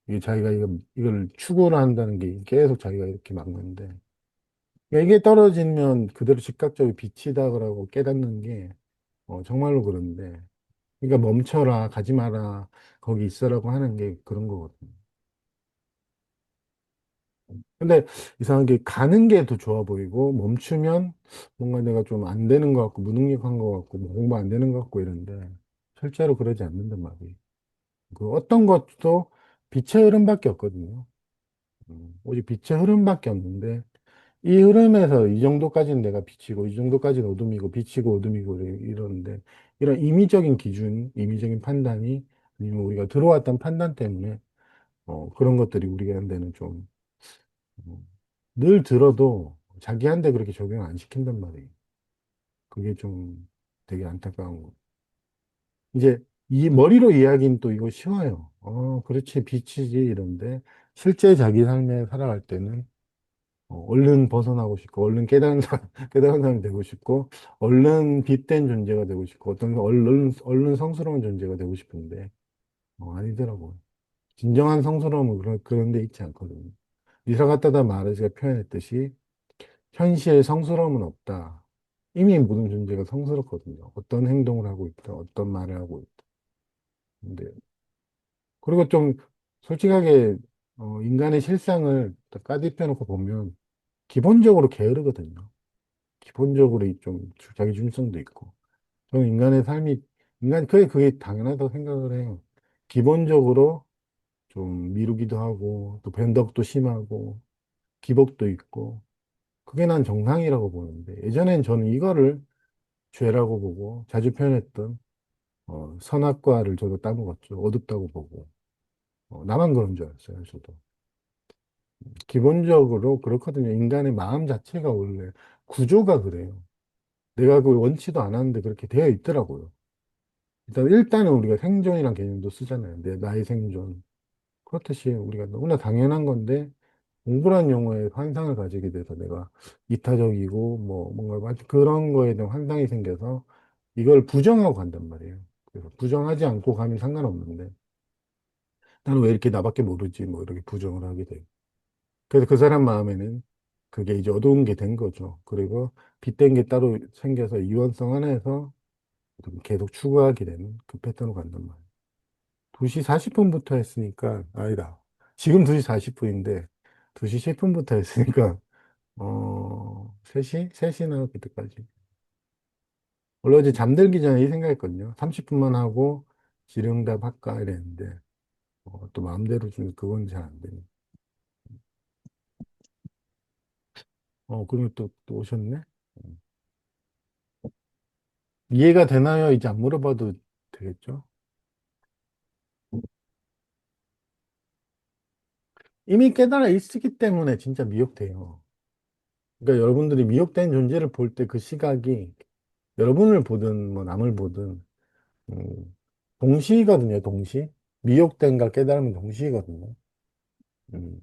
이게 자기가 이걸 추구를 한다는 게 계속 자기가 이렇게 막는데. 그러니까 이게 떨어지면 그대로 즉각적으로 빛이다 그러고 깨닫는 게 정말로 그런데. 그러니까 멈춰라, 가지 마라, 거기 있어라고 하는 게 그런 거거든요. 근데 이상하게 가는 게 더 좋아 보이고 멈추면 뭔가 내가 좀 안 되는 것 같고 무능력한 것 같고 뭐 공부 안 되는 것 같고 이런데 실제로 그러지 않는단 말이에요. 그 어떤 것도 빛의 흐름밖에 없거든요. 오직 빛의 흐름밖에 없는데 이 흐름에서 이 정도까지는 내가 빛이고 이 정도까지는 어둠이고 빛이고 어둠이고 이러는데 이런 임의적인 기준, 임의적인 판단이 아니면 우리가 들어왔던 판단 때문에 그런 것들이 우리한테는 좀 어, 늘 들어도 자기한테 그렇게 적용 안 시킨단 말이에요. 그게 좀 되게 안타까운 거. 이제 이 머리로 이야기는 또 이거 쉬워요. 그렇지, 빛이지, 이런데 실제 자기 삶에 살아갈 때는 얼른 벗어나고 싶고, 얼른 깨달은 사람, 깨달은 사람이 되고 싶고, 얼른 빛된 존재가 되고 싶고, 얼른 성스러운 존재가 되고 싶은데, 아니더라고요. 진정한 성스러움은 그런 데 있지 않거든요. 니사가타다 마르지가 표현했듯이 현실에 성스러움은 없다. 이미 모든 존재가 성스럽거든요. 어떤 행동을 하고 있다, 어떤 말을 하고 있다. 근데 그리고 좀 솔직하게 인간의 실상을 딱 까디 펴놓고 보면 기본적으로 게으르거든요. 기본적으로 좀 자기 중심성도 있고. 저는 인간의 삶이 그게 당연하다고 생각을 해요. 기본적으로 좀 미루기도 하고 또 변덕도 심하고 기복도 있고 그게 난 정상이라고 보는데 예전엔 저는 이거를 죄라고 보고 자주 표현했던 선악과를 저도 따먹었죠. 어둡다고 보고 나만 그런 줄 알았어요. 저도 기본적으로 그렇거든요. 인간의 마음 자체가 원래 구조가 그래요. 내가 그 원치도 않았는데 그렇게 되어 있더라고요. 일단은 우리가 생존이란 개념도 쓰잖아요. 나의 생존. 그렇듯이 우리가 너무나 당연한 건데 공부란 용어에 환상을 가지게 돼서 내가 이타적이고 뭐 뭔가 마치 그런 거에 대한 환상이 생겨서 이걸 부정하고 간단 말이에요. 그래서 부정하지 않고 가면 상관없는데 나는 왜 이렇게 나밖에 모르지 뭐 이렇게 부정을 하게 돼요. 그래서 그 사람 마음에는 그게 이제 어두운 게 된 거죠. 그리고 빛된 게 따로 생겨서 이원성 안에서 계속 추구하게 되는 그 패턴으로 간단 말이에요. 2시 40분부터 했으니까, 아니다. 지금 2시 40분인데, 2시 10분부터 했으니까, 3시? 3시나 그때까지. 원래 어제 잠들기 전에 이 생각했거든요. 30분만 하고 질의응답 할까 이랬는데, 또 마음대로 좀 그건 잘 안 되네. 그러면 또 오셨네? 음. 이해가 되나요? 이제 안 물어봐도 되겠죠? 이미 깨달아 있기 때문에 진짜 미혹돼요. 그러니까 여러분들이 미혹된 존재를 볼 때 그 시각이 여러분을 보든 뭐 남을 보든 동시거든요, 동시. 미혹된과 깨달음은 동시거든요. 음.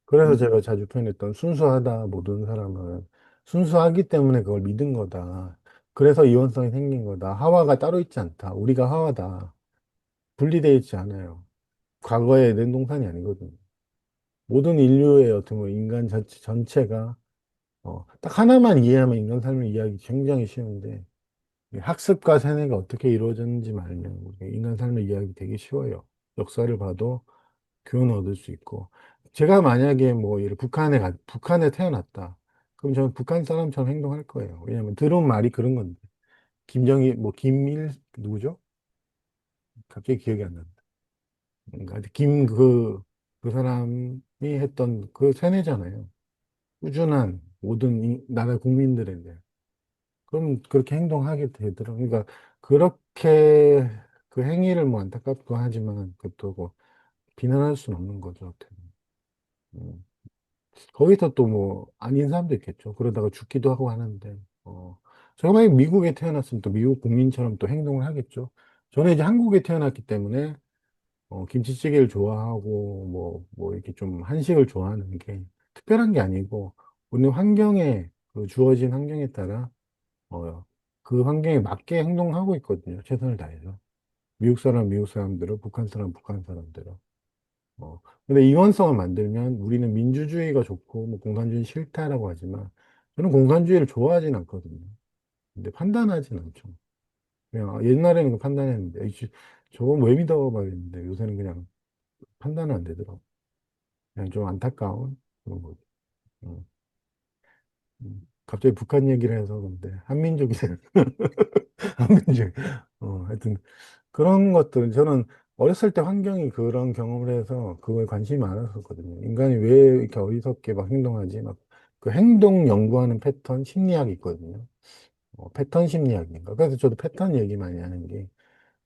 그래서 제가 자주 표현했던 순수하다, 모든 사람은 순수하기 때문에 그걸 믿은 거다. 그래서 이원성이 생긴 거다. 하와가 따로 있지 않다. 우리가 하와다. 분리되어 있지 않아요. 과거의 냉동산이 아니거든요. 모든 인류의 어떤 뭐 인간 전체가 딱 하나만 이해하면 인간 삶을 이해하기 굉장히 쉬운데 이 학습과 세뇌가 어떻게 이루어졌는지 말면 우리 인간 삶을 이해하기 되게 쉬워요. 역사를 봐도 교훈을 얻을 수 있고. 제가 만약에 뭐 북한에 태어났다. 그럼 저는 북한 사람처럼 행동할 거예요. 왜냐면 들은 말이 그런 건데. 누구죠? 갑자기 기억이 안 난다. 그 사람이 했던 그 세뇌잖아요. 꾸준한 모든 나라 국민들에 대해. 그럼 그렇게 행동하게 되더라고요. 그러니까 그렇게 그 행위를 뭐 안타깝고 하지만 그것도 뭐 비난할 수는 없는 거죠. 어떻게 보면. 음. 거기서 또 뭐 아닌 사람도 있겠죠. 그러다가 죽기도 하고 하는데 제가 만약 미국에 태어났으면 또 미국 국민처럼 또 행동을 하겠죠. 저는 이제 한국에 태어났기 때문에 김치찌개를 좋아하고 뭐 이렇게 좀 한식을 좋아하는 게 특별한 게 아니고 오늘 그 주어진 환경에 따라 그 환경에 맞게 행동하고 있거든요. 최선을 다해서. 미국 사람대로, 북한 사람, 북한 사람대로. 근데 이원성을 만들면 우리는 민주주의가 좋고, 뭐 공산주의 싫다라고 하지만, 저는 공산주의를 좋아하진 않거든요. 근데 판단하진 않죠. 그냥 옛날에는 판단했는데, 저건 왜 믿어? 막 이랬는데, 요새는 그냥 판단은 안 되더라고. 그냥 좀 안타까운 그런 거죠. 음, 갑자기 북한 얘기를 해서 근데, 한민족이, 한민족, 하여튼, 그런 것들, 저는 어렸을 때 환경이 그런 경험을 해서 그거에 관심이 많았었거든요. 인간이 왜 이렇게 어리석게 막 행동하지? 막 그 행동 연구하는 패턴 심리학이 있거든요. 패턴 심리학인가. 그래서 저도 패턴 얘기 많이 하는 게.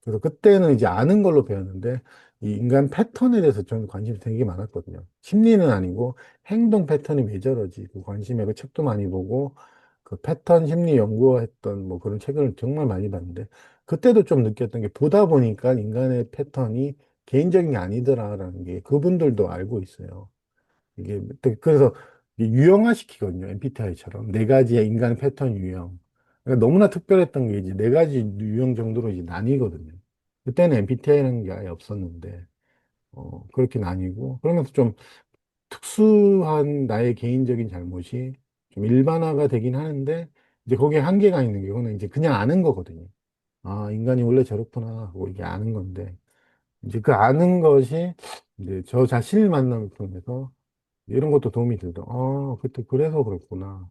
그래서 그때는 이제 아는 걸로 배웠는데 이 인간 패턴에 대해서 저는 관심이 되게 많았거든요. 심리는 아니고 행동 패턴이 왜 저러지? 그 관심에 그 책도 많이 보고 그 패턴 심리 연구했던 뭐 그런 책을 정말 많이 봤는데 그때도 좀 느꼈던 게 보다 보니까 인간의 패턴이 개인적인 게 아니더라라는 게 그분들도 알고 있어요. 그래서 이게 유형화시키거든요. MBTI처럼 네 가지의 인간 패턴 유형. 그러니까 너무나 특별했던 게 이제 네 가지 유형 정도로 이제 나뉘거든요. 그때는 MBTI라는 게 아예 없었는데 그렇게 나뉘고 그러면서 좀 특수한 나의 개인적인 잘못이 좀 일반화가 되긴 하는데, 이제 거기에 한계가 있는 게, 이거는 이제 그냥 아는 거거든요. 아, 인간이 원래 저렇구나 하고 이게 아는 건데, 이제 그 아는 것이 이제 저 자신을 만남을 통해서 이런 것도 도움이 되더. 그때 그래서 그렇구나.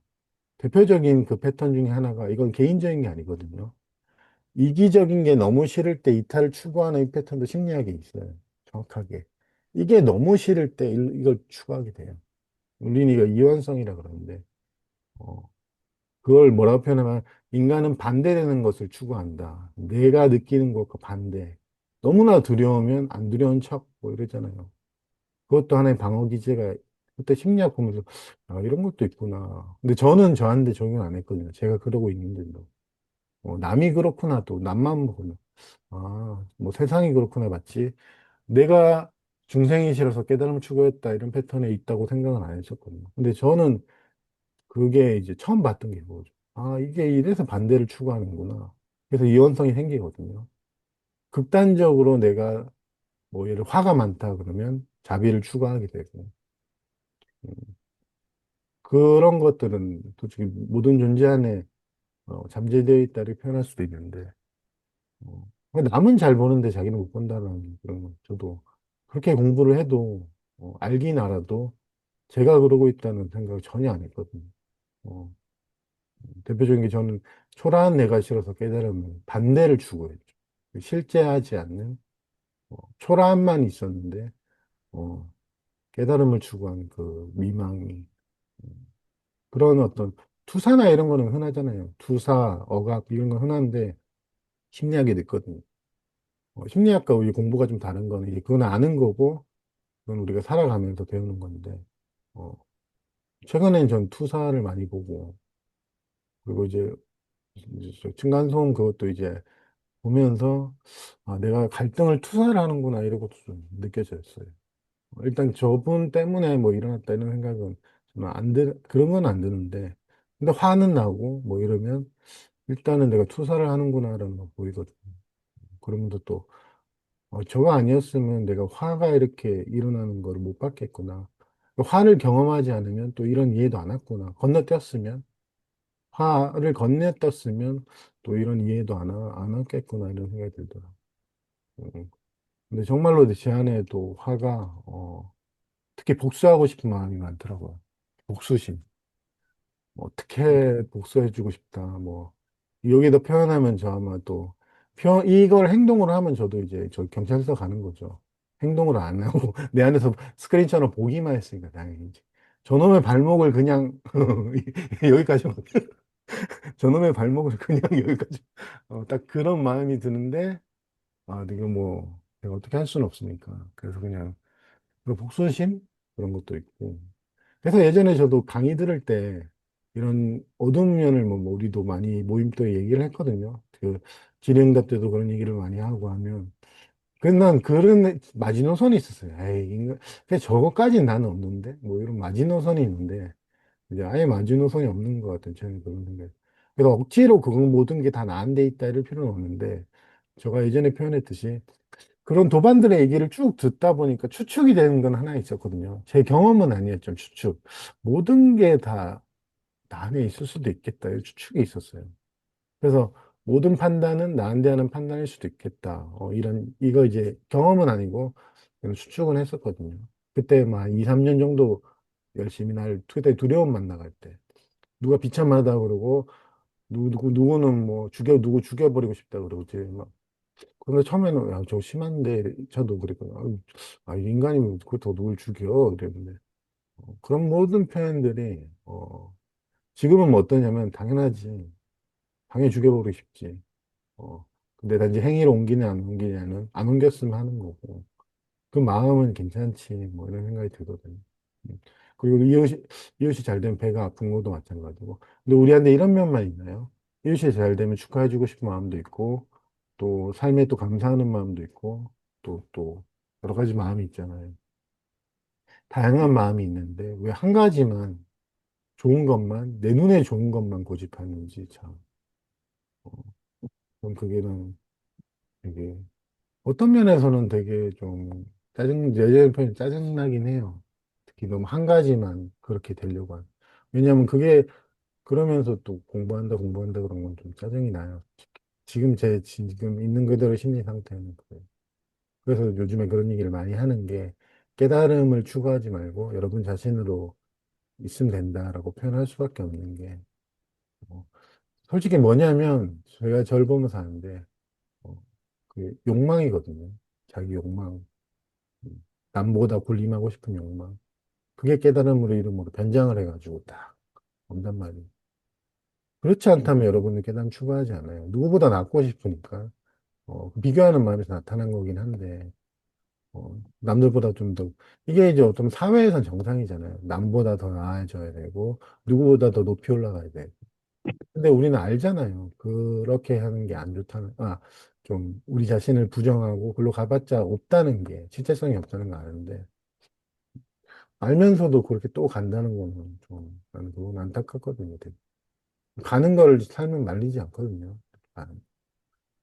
대표적인 그 패턴 중에 하나가, 이건 개인적인 게 아니거든요. 이기적인 게 너무 싫을 때 이탈을 추구하는 이 패턴도 심리학에 있어요. 정확하게. 이게 너무 싫을 때 이걸 추구하게 돼요. 우리는 이거 이원성이라 그러는데, 어, 그걸 뭐라고 표현하면, 인간은 반대되는 것을 추구한다. 내가 느끼는 것과 반대. 너무나 두려우면 안 두려운 척, 뭐 이러잖아요. 그것도 하나의 방어 기제가, 그때 심리학 보면서, 아, 이런 것도 있구나. 근데 저는 저한테 적용 안 했거든요. 제가 그러고 있는데도. 남이 그렇구나, 또, 남만 보구나. 아, 뭐 세상이 그렇구나, 맞지? 내가 중생이 싫어서 깨달음을 추구했다, 이런 패턴에 있다고 생각은 안 했었거든요. 근데 저는 그게 이제 처음 봤던 게 뭐죠? 아, 이게 이래서 반대를 추구하는구나. 그래서 이원성이 생기거든요. 극단적으로 내가 뭐 예를 화가 많다 그러면 자비를 추구하게 되고, 음, 그런 것들은 솔직히 모든 존재 안에 잠재되어 있다를 표현할 수도 있는데, 근데 남은 잘 보는데 자기는 못 본다는 그런 거 저도 그렇게 공부를 해도 알긴 알아도 제가 그러고 있다는 생각을 전혀 안 했거든요. 어, 대표적인 게 저는 초라한 내가 싫어서 깨달으면 반대를 추구했죠. 실제하지 않는 초라함만 있었는데 어, 깨달음을 추구한 그 미망이 그런 어떤 투사나 이런 거는 흔하잖아요. 투사, 억압 이런 건 흔한데 심리학에 있거든요. 심리학과 우리 공부가 좀 다른 거는 이제 그건 아는 거고 그건 우리가 살아가면서 배우는 건데 어, 최근엔 전 투사를 많이 보고 그리고 이제 저 층간소음 그것도 이제 보면서 아, 내가 갈등을 투사를 하는구나 이런 것도 좀 느껴졌어요. 일단 저분 때문에 뭐 일어났다 이런 생각은 저는 그런 건 안 드는데 근데 화는 나고 뭐 이러면 일단은 내가 투사를 하는구나라는 거 보이거든요. 그러면서 또 저거 아니었으면 내가 화가 이렇게 일어나는 거를 못 봤겠구나. 화를 경험하지 않으면 또 이런 이해도 안 했구나. 건너뛰었으면 화를 건네떴으면 또 이런 이해도 안 했겠구나 이런 생각이 들더라고요. 음. 근데 정말로 제 안에도 화가 특히 복수하고 싶은 마음이 많더라고요. 복수심. 뭐 어떻게 복수해주고 싶다. 뭐 여기다 표현하면 저 아마 또 이걸 행동으로 하면 저도 이제 저 경찰서 가는 거죠. 행동을 안 하고 내 안에서 스크린처럼 보기만 했으니까 다행이지. 저놈의 발목을 그냥 여기까지 저놈의 발목을 그냥 여기까지 딱 그런 마음이 드는데 아 내가 뭐 내가 어떻게 할 수는 없으니까 그래서 그냥 그 복수심 그런 것도 있고 그래서 예전에 저도 강의 들을 때 이런 어두운 면을 뭐 우리도 많이 모임도 얘기를 했거든요. 그 질의응답 때도 그런 얘기를 많이 하고 하면 그래서 난 그런 마지노선이 있었어요. 에이, 그냥 저거까지는 나는 없는데 뭐 이런 마지노선이 있는데 이제 아예 마지노선이 없는 것 같은 저는 그런 생각. 그래서 억지로 그건 모든 게 다 나한테 있다 이럴 필요는 없는데 제가 예전에 표현했듯이 그런 도반들의 얘기를 쭉 듣다 보니까 추측이 되는 건 하나 있었거든요. 제 경험은 아니었죠, 추측. 모든 게 다 나 안에 있을 수도 있겠다. 이 추측이 있었어요. 그래서 모든 판단은 나한테 하는 판단일 수도 있겠다. 이거 이제 경험은 아니고 그냥 추측은 했었거든요. 그때 막 2, 3년 정도 열심히 그때 두려움만 나갈 때. 누가 비참하다 그러고, 누구는 뭐 누구 죽여버리고 싶다 그러고, 이제 막 근데 처음에는 야, 저 심한데 저도 그랬거든요. 인간이면 그렇다고 누굴 죽여? 그랬는데 그런 모든 표현들이 지금은 뭐 어떠냐면 당연하지. 당연히 죽여버리고 싶지. 어, 근데 단지 행위를 옮기냐 안 옮기냐는 안 옮겼으면 하는 거고 그 마음은 괜찮지 뭐 이런 생각이 들거든요. 음. 그리고 이웃이 잘 되면 배가 아픈 것도 마찬가지고 근데 우리한테 이런 면만 있나요? 이웃이 잘 되면 축하해주고 싶은 마음도 있고 또 삶에 또 감사하는 마음도 있고 또 여러 가지 마음이 있잖아요. 다양한 마음이 있는데 왜 한 가지만 좋은 것만 내 눈에 좋은 것만 고집하는지 참 그럼 그게는 되게 어떤 면에서는 되게 좀 예전 표현 짜증나긴 해요. 특히 너무 한 가지만 그렇게 되려고 하는. 왜냐하면 그게 그러면서 또 공부한다 그런 건 좀 짜증이 나요. 지금 있는 그대로 심리 상태는 그래요. 그래서 요즘에 그런 얘기를 많이 하는 게 깨달음을 추구하지 말고 여러분 자신으로 있으면 된다라고 표현할 수밖에 없는 게 어, 솔직히 뭐냐면 제가 절 보면서 하는데 어, 그 욕망이거든요. 자기 욕망. 남보다 군림하고 싶은 욕망. 그게 깨달음으로 이름으로 변장을 해가지고 딱 온단 말이에요. 그렇지 않다면 여러분은 깨달음 추구하지 않아요. 누구보다 낫고 싶으니까. 비교하는 마음에서 나타난 거긴 한데, 남들보다 좀 더, 이게 이제 어떤 사회에선 정상이잖아요. 남보다 더 나아져야 되고, 누구보다 더 높이 올라가야 돼. 근데 우리는 알잖아요. 그렇게 하는 게 안 좋다는, 좀 우리 자신을 부정하고, 글로 가봤자 없다는 게, 실제성이 없다는 거 아는데, 알면서도 그렇게 또 간다는 거는 좀, 나는 그건 안타깝거든요. 되게. 가는 걸 삶은 말리지 않거든요.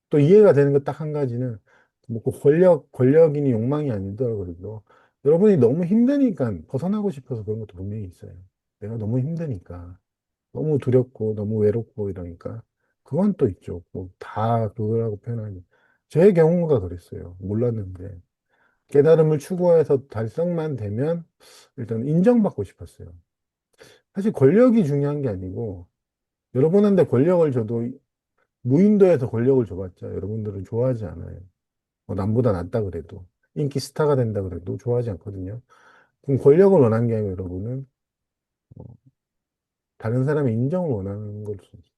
또 이해가 되는 거 딱 한 가지는 뭐그 권력이니 욕망이 아니더라도 그래도 여러분이 너무 힘드니까 벗어나고 싶어서 그런 것도 분명히 있어요. 내가 너무 힘드니까 너무 두렵고 너무 외롭고 이러니까 그건 또 있죠. 뭐 다 그거라고 표현하니 제 경우가 그랬어요. 몰랐는데 깨달음을 추구해서 달성만 되면 일단 인정받고 싶었어요. 사실 권력이 중요한 게 아니고 여러분한테 권력을 줘도 무인도에서 권력을 줘봤자 여러분들은 좋아하지 않아요. 남보다 낫다 그래도 인기 스타가 된다 그래도 좋아하지 않거든요. 그럼 권력을 원하는 게 아니고 여러분은 어, 다른 사람의 인정을 원하는 걸 수 있어요.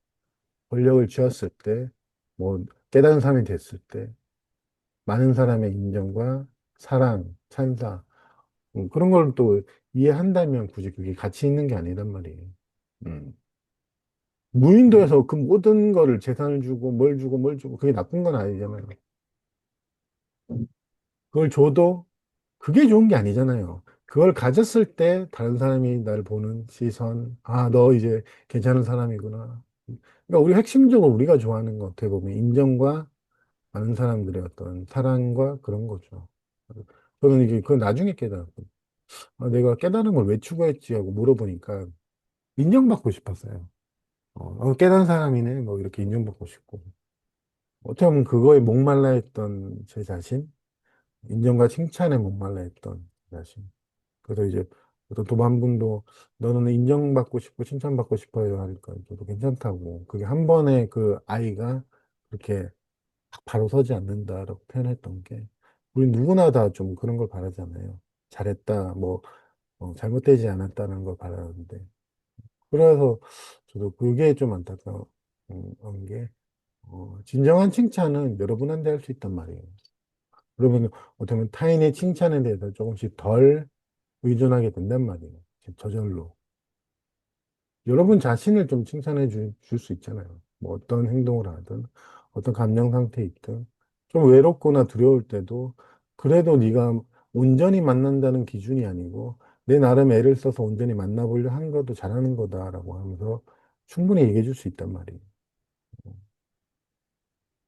권력을 쥐었을 때, 뭐 깨달은 사람이 됐을 때 많은 사람의 인정과 사랑, 찬사 그런 걸 또 이해한다면 굳이 그게 가치 있는 게 아니란 말이에요. 음. 무인도에서 그 모든 거를 재산을 주고 뭘 주고 뭘 주고 그게 나쁜 건 아니잖아요. 그걸 줘도 그게 좋은 게 아니잖아요. 그걸 가졌을 때 다른 사람이 날 보는 시선, 너 이제 괜찮은 사람이구나. 그러니까 우리 핵심적으로 우리가 좋아하는 것 어떻게 보면 인정과 많은 사람들의 어떤 사랑과 그런 거죠. 저는 이게 그걸 나중에 깨달았거든요. 내가 깨달은 걸 왜 추구했지 하고 물어보니까 인정받고 싶었어요. 깨달은 사람이네. 뭐 이렇게 인정받고 싶고. 어떻게 보면 그거에 목말라 했던 제 자신, 인정과 칭찬에 목말라 했던 제 자신. 그래서 이제 어떤 도반 분도 너는 인정받고 싶고 칭찬받고 싶어요 하니까 저도 괜찮다고. 그게 한 번에 그 아이가 그렇게 바로 서지 않는다라고 표현했던 게 우리 누구나 다 좀 그런 걸 바라잖아요. 잘했다, 뭐 잘못되지 않았다는 걸 바라는데. 그래서 저도 그게 좀 안타까운 게 진정한 칭찬은 여러분한테 할 수 있단 말이에요. 그러면 어떻게 보면 타인의 칭찬에 대해서 조금씩 덜 의존하게 된단 말이에요. 저절로. 여러분 자신을 좀 칭찬해 줄 수 있잖아요. 뭐 어떤 행동을 하든, 어떤 감정 상태에 있든, 좀 외롭거나 두려울 때도, 그래도 네가 온전히 만난다는 기준이 아니고, 내 나름 애를 써서 온전히 만나보려 하는 것도 잘하는 거다라고 하면서 충분히 얘기해 줄 수 있단 말이에요.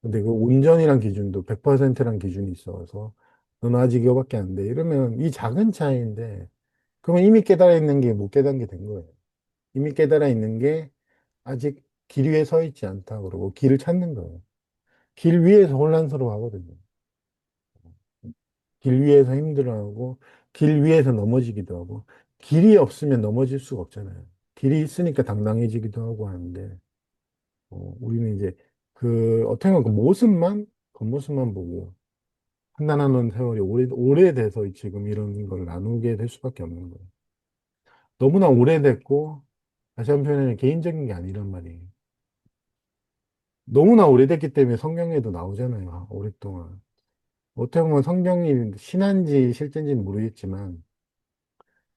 근데 그 온전이란 기준도 100%란 기준이 있어서, 넌 아직 이거밖에 안 돼. 이러면 이 작은 차이인데, 그러면 이미 깨달아 있는 게 못 깨달은 게 된 거예요. 이미 깨달아 있는 게 아직 길 위에 서 있지 않다 그러고 길을 찾는 거예요. 길 위에서 혼란스러워 하거든요. 길 위에서 힘들어하고 길 위에서 넘어지기도 하고 길이 없으면 넘어질 수가 없잖아요. 길이 있으니까 당당해지기도 하고 하는데 우리는 이제 어떻게 보면 그 모습만 겉모습만 보고 판단하는 세월이 오래돼서 지금 이런 걸 나누게 될 수밖에 없는 거예요. 너무나 오래됐고 다시 한편에는 개인적인 게 아니란 말이에요. 너무나 오래됐기 때문에 성경에도 나오잖아요. 오랫동안. 어떻게 보면 성경이 신한지 실제인지는 모르겠지만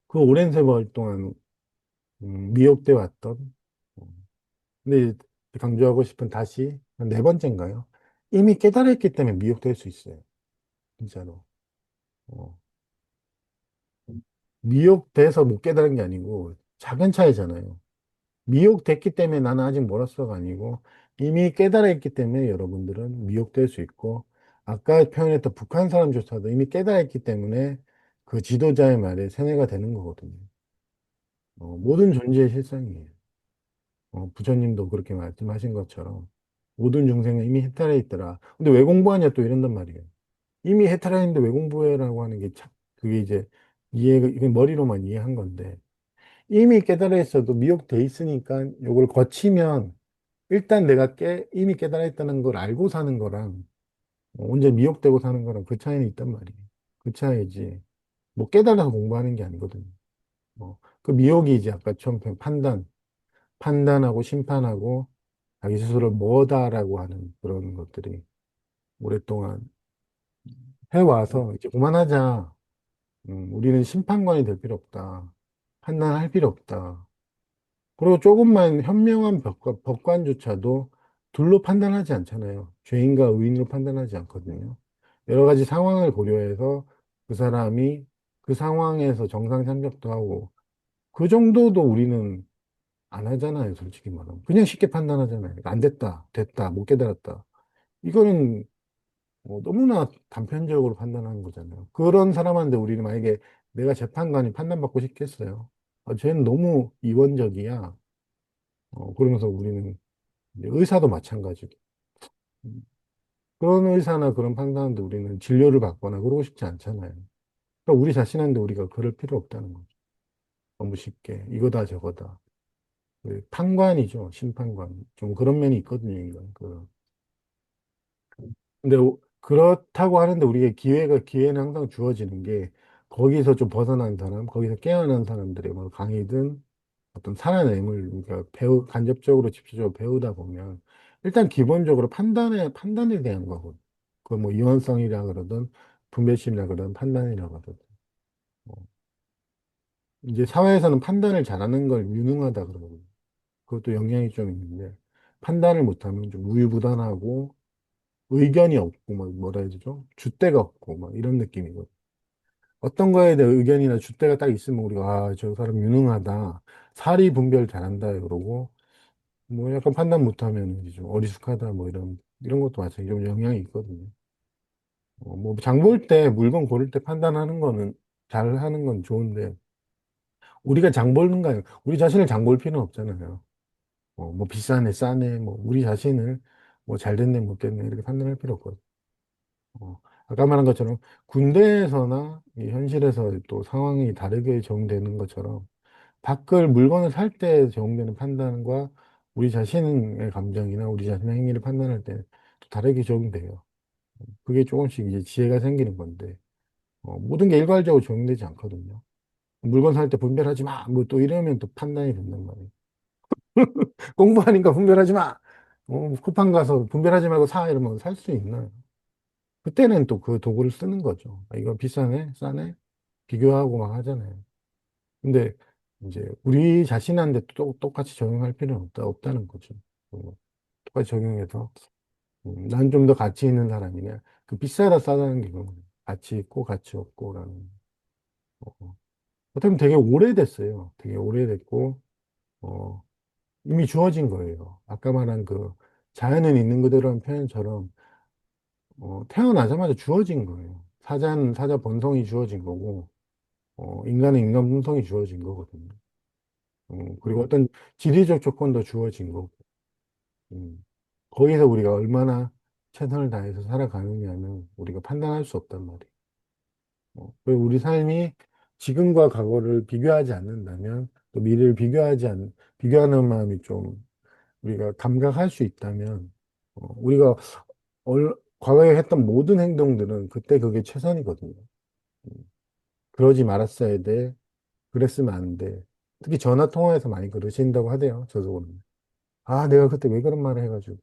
그 오랜 세월 동안 미혹돼 왔던 근데 강조하고 싶은 다시 한 네 번째인가요? 이미 깨달았기 때문에 미혹될 수 있어요. 진짜로. 어, 미혹돼서 못 깨달은 게 아니고 작은 차이잖아요. 미혹됐기 때문에 나는 아직 멀었어가 아니고 이미 깨달았기 때문에 여러분들은 미혹될 수 있고 아까 표현했던 북한 사람조차도 이미 깨달았기 때문에 그 지도자의 말에 세뇌가 되는 거거든요. 모든 존재의 실상이에요. 부처님도 그렇게 말씀하신 것처럼 모든 중생은 이미 해탈해 있더라. 근데 왜 공부하냐 또 이런단 말이에요. 이미 해탈해 있는데 왜 공부해라고 하는 게 참, 그게 이제 이해가, 이게 머리로만 이해한 건데 이미 깨달아 있어도 미혹돼 있으니까 요걸 거치면 일단 내가 이미 깨달아 있다는 걸 알고 사는 거랑 언제 미혹되고 사는 거랑 그 차이는 있단 말이에요. 그 차이지. 뭐 깨달아서 공부하는 게 아니거든요. 그 미혹이 이제 아까 처음 판단하고 심판하고 자기 스스로 뭐다라고 하는 그런 것들이 오랫동안 해와서 이제 그만하자. 우리는 심판관이 될 필요 없다. 판단할 필요 없다. 그리고 조금만 현명한 법관조차도 둘로 판단하지 않잖아요. 죄인과 의인으로 판단하지 않거든요. 여러 가지 상황을 고려해서 그 사람이 그 상황에서 정상 참작도 하고 그 정도도 우리는 안 하잖아요, 솔직히 말하면. 그냥 쉽게 판단하잖아요. 안 됐다, 됐다, 못 깨달았다. 이거는 너무나 단편적으로 판단하는 거잖아요. 그런 사람한테 우리는 만약에 내가 재판관이 판단받고 싶겠어요. 쟤는 너무 이원적이야. 그러면서 우리는 이제 의사도 마찬가지고. 음, 그런 의사나 그런 판사한테 우리는 진료를 받거나 그러고 싶지 않잖아요. 그러니까 우리 자신한테 우리가 그럴 필요 없다는 거죠. 너무 쉽게. 이거다 저거다. 그 판관이죠. 심판관. 좀 그런 면이 있거든요. 이건. 근데 그렇다고 하는데 우리가 기회는 항상 주어지는 게 거기서 좀 벗어난 사람, 거기서 깨어난 사람들의 뭐 강의든 어떤 살아냄을 우리가 간접적으로 직접적으로 배우다 보면 일단 기본적으로 판단에 대한 거고 그 뭐 이원성이라 그러든 분별심이라 그러든 판단이라 그러든 어, 이제 사회에서는 판단을 잘하는 걸 유능하다 그러거든요. 그것도 영향이 좀 있는데 판단을 못하면 좀 우유부단하고 의견이 없고 뭐 뭐라 해야 되죠? 줏대가 없고 막 이런 느낌이거든요. 어떤 거에 대해 의견이나 줏대가 딱 있으면 우리가 아, 저 사람 유능하다. 사리 분별 잘한다 그러고 뭐 약간 판단 못하면 이제 좀 어리숙하다 뭐 이런 것도 마찬가지로 좀 영향이 있거든요. 뭐 장 볼 때 물건 고를 때 판단하는 거는 잘 하는 건 좋은데 우리가 장 보는 거 아니에요. 우리 자신을 장 볼 필요는 없잖아요. 뭐 비싸네 싸네 뭐 우리 자신을 뭐 잘 됐네 못 됐네 이렇게 판단할 필요 없거든요. 아까 말한 것처럼 군대에서나 이 현실에서 또 상황이 다르게 적용되는 것처럼 밖을 물건을 살 때 적용되는 판단과 우리 자신의 감정이나 우리 자신의 행위를 판단할 때 또 다르게 적용돼요. 그게 조금씩 이제 지혜가 생기는 건데, 모든 게 일괄적으로 적용되지 않거든요. 물건 살 때 분별하지 마! 뭐 또 이러면 또 판단이 된단 말이에요. 공부하니까 분별하지 마! 쿠팡 가서 분별하지 말고 사! 이러면 살 수 있나요? 그때는 또 그 도구를 쓰는 거죠. 아, 이거 비싸네? 싸네? 비교하고 막 하잖아요. 근데 이제 우리 자신한테 또 똑같이 적용할 필요는 없다는 거죠. 똑같이 적용해서 난 좀 더 가치 있는 사람이냐. 그 비싸다 싸다는 게 그거예요. 가치 있고 가치 없고라는. 어, 어떻게 보면 되게 오래됐어요. 되게 오래됐고 어, 이미 주어진 거예요. 아까 말한 그 자연은 있는 그대로 한 표현처럼 태어나자마자 주어진 거예요. 사자는 사자 본성이 주어진 거고 인간은 인간 본성이 주어진 거거든요. 그리고 어떤 지리적 조건도 주어진 거고 음, 거기서 우리가 얼마나 최선을 다해서 살아가느냐는 우리가 판단할 수 없단 말이에요. 그리고 우리 삶이 지금과 과거를 비교하지 않는다면, 또 미래를 비교하는 마음이 좀 우리가 감각할 수 있다면, 우리가 과거에 했던 모든 행동들은 그때 그게 최선이거든요. 음, 그러지 말았어야 돼. 그랬으면 안 돼. 특히 전화 통화에서 많이 그러신다고 하대요. 저도. 아, 내가 그때 왜 그런 말을 해가지고.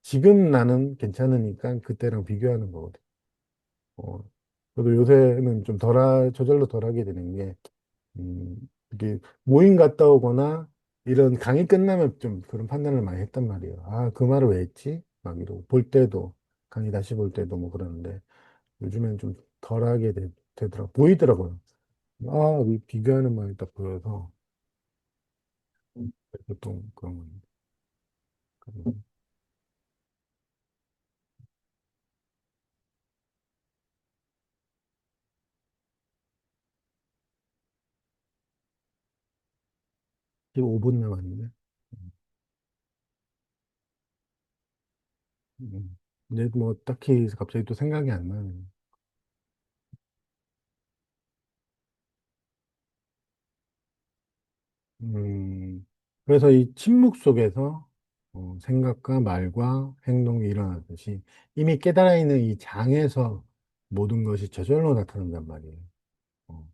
지금 나는 괜찮으니까 그때랑 비교하는 거거든. 어, 저도 요새는 좀 저절로 덜 하게 되는 게, 음, 이게 모임 갔다 오거나 이런 강의 끝나면 좀 그런 판단을 많이 했단 말이에요. 아, 그 말을 왜 했지? 막 이러고. 볼 때도, 강의 다시 볼 때도 뭐 그러는데, 요즘엔 좀 덜 하게 보이더라고요. 아, 이 비교하는 말이 딱 보여서, 보통 그런 겁니다. 15분 남았는데. 근데 뭐 딱히 갑자기 또 생각이 안 나네. 음, 그래서 이 침묵 속에서 생각과 말과 행동이 일어나듯이 이미 깨달아 있는 이 장에서 모든 것이 저절로 나타난단 말이에요. 어,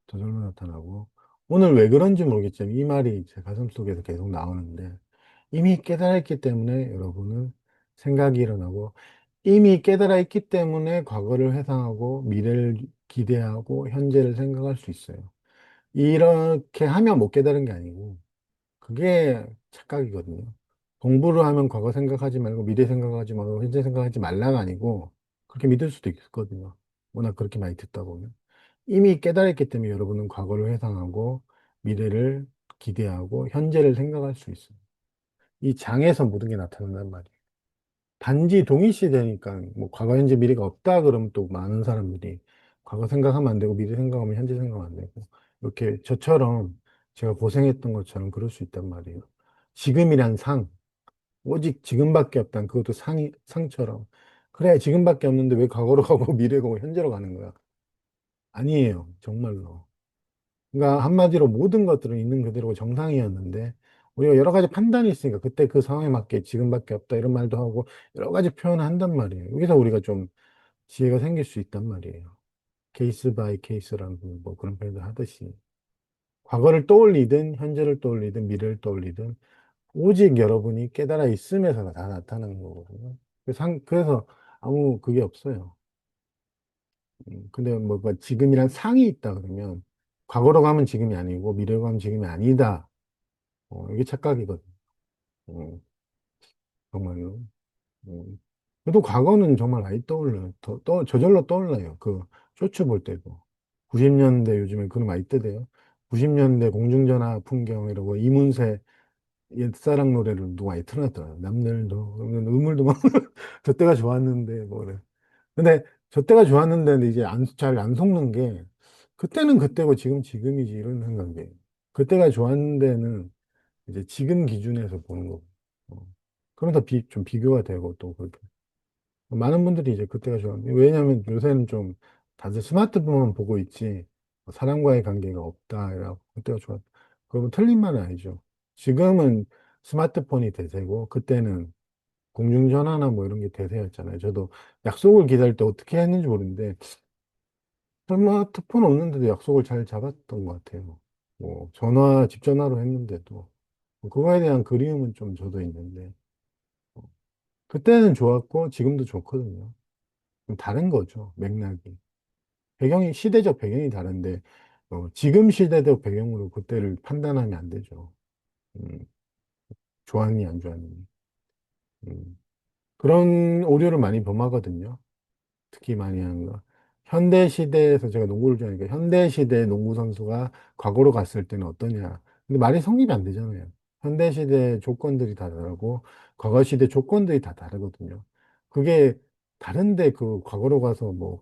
저절로 나타나고 오늘 왜 그런지 모르겠지만 이 말이 제 가슴 속에서 계속 나오는데 이미 깨달아 있기 때문에 여러분은 생각이 일어나고 이미 깨달아 있기 때문에 과거를 회상하고 미래를 기대하고 현재를 생각할 수 있어요. 이렇게 하면 못 깨달은 게 아니고 그게 착각이거든요. 공부를 하면 과거 생각하지 말고 미래 생각하지 말고 현재 생각하지 말라가 아니고 그렇게 믿을 수도 있거든요. 워낙 그렇게 많이 듣다 보면. 이미 깨달았기 때문에 여러분은 과거를 회상하고 미래를 기대하고 현재를 생각할 수 있어요. 이 장에서 모든 게 나타난단 말이에요. 단지 동일시되니까 뭐 과거, 현재, 미래가 없다 그러면 또 많은 사람들이 과거 생각하면 안 되고 미래 생각하면 현재 생각하면 안 되고 이렇게 저처럼 제가 고생했던 것처럼 그럴 수 있단 말이에요. 지금이란 상, 오직 지금밖에 없단 그것도 상처럼. 그래, 지금밖에 없는데 왜 과거로 가고 미래로 가고 현재로 가는 거야? 아니에요. 정말로. 그러니까 한마디로 모든 것들은 있는 그대로 정상이었는데 우리가 여러 가지 판단이 있으니까 그때 그 상황에 맞게 지금밖에 없다 이런 말도 하고 여러 가지 표현을 한단 말이에요. 여기서 우리가 좀 지혜가 생길 수 있단 말이에요. 케이스 바이 케이스라는 뭐 그런 표현을 하듯이 과거를 떠올리든 현재를 떠올리든 미래를 떠올리든 오직 여러분이 깨달아 있음에서 다 나타나는 거거든요. 그래서 아무 그게 없어요. 근데 뭐 지금이란 상이 있다 그러면 과거로 가면 지금이 아니고 미래로 가면 지금이 아니다. 이게 착각이거든. 어, 정말로. 어. 그래도 과거는 정말 많이 떠올라요. 저절로 떠올라요. 그 쇼츠 볼 때도. 90년대 요즘에 그런 많이 뜨대요. 90년대 공중전화 풍경이라고 이문세 옛사랑 노래를 누가 많이 틀어놨더라고요. 남들도, 그러면 음울도 막, 저 때가 좋았는데, 뭐 그래. 근데 저 때가 좋았는데 이제 잘 안 속는 게 그때는 그때고 지금 지금이지 이런 생각이에요. 그때가 좋았는데는 이제 지금 기준에서 보는 거고. 어. 그러면서 좀 비교가 되고 또 그렇게. 많은 분들이 이제 그때가 좋았는데, 왜냐하면 요새는 좀 다들 스마트폰만 보고 있지, 사람과의 관계가 없다, 이라고 그때가 좋았다. 그러면 틀린 말은 아니죠. 지금은 스마트폰이 대세고, 그때는 공중전화나 뭐 이런 게 대세였잖아요. 저도 약속을 기다릴 때 어떻게 했는지 모르는데, 스마트폰 없는데도 약속을 잘 잡았던 것 같아요. 뭐, 집 전화로 했는데도. 그거에 대한 그리움은 좀 저도 있는데, 어, 그때는 좋았고, 지금도 좋거든요. 좀 다른 거죠, 맥락이. 시대적 배경이 다른데, 지금 시대적 배경으로 그때를 판단하면 안 되죠. 음, 좋았니, 안 좋았니. 음, 그런 오류를 많이 범하거든요. 특히 많이 하는 거. 현대 시대에서 제가 농구를 좋아하니까 현대 시대 농구 선수가 과거로 갔을 때는 어떠냐. 근데 말이 성립이 안 되잖아요. 현대 시대 조건들이 다 다르고 과거 시대 조건들이 다 다르거든요. 그게 다른데 그 과거로 가서 뭐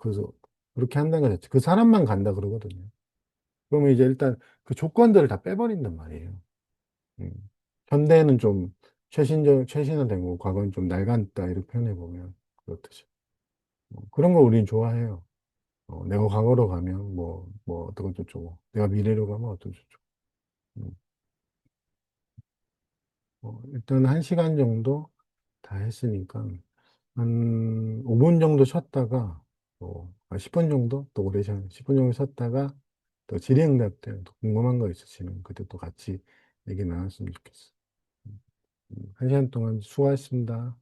그렇게 한다는 거 자체 그 사람만 간다 그러거든요. 그러면 이제 일단 그 조건들을 다 빼버린단 말이에요. 음. 현대는 좀 최신화된 거고 과거는 좀 낡았다 이렇게 표현해 보면 그렇듯이. 그런 거 우린 좋아해요. 내가 과거로 가면 뭐 어떤 저쩌고, 내가 미래로 가면 어떤 저쩌고. 음, 일단 1시간 정도 다 했으니까 한 5분 정도 쉬었다가 10분 정도 또 오래 10분 정도 쉬었다가 또 질의응답 때 또 궁금한 거 있으시면 그때 또 같이 얘기 나눴으면 좋겠어. 1시간 동안 수고하셨습니다.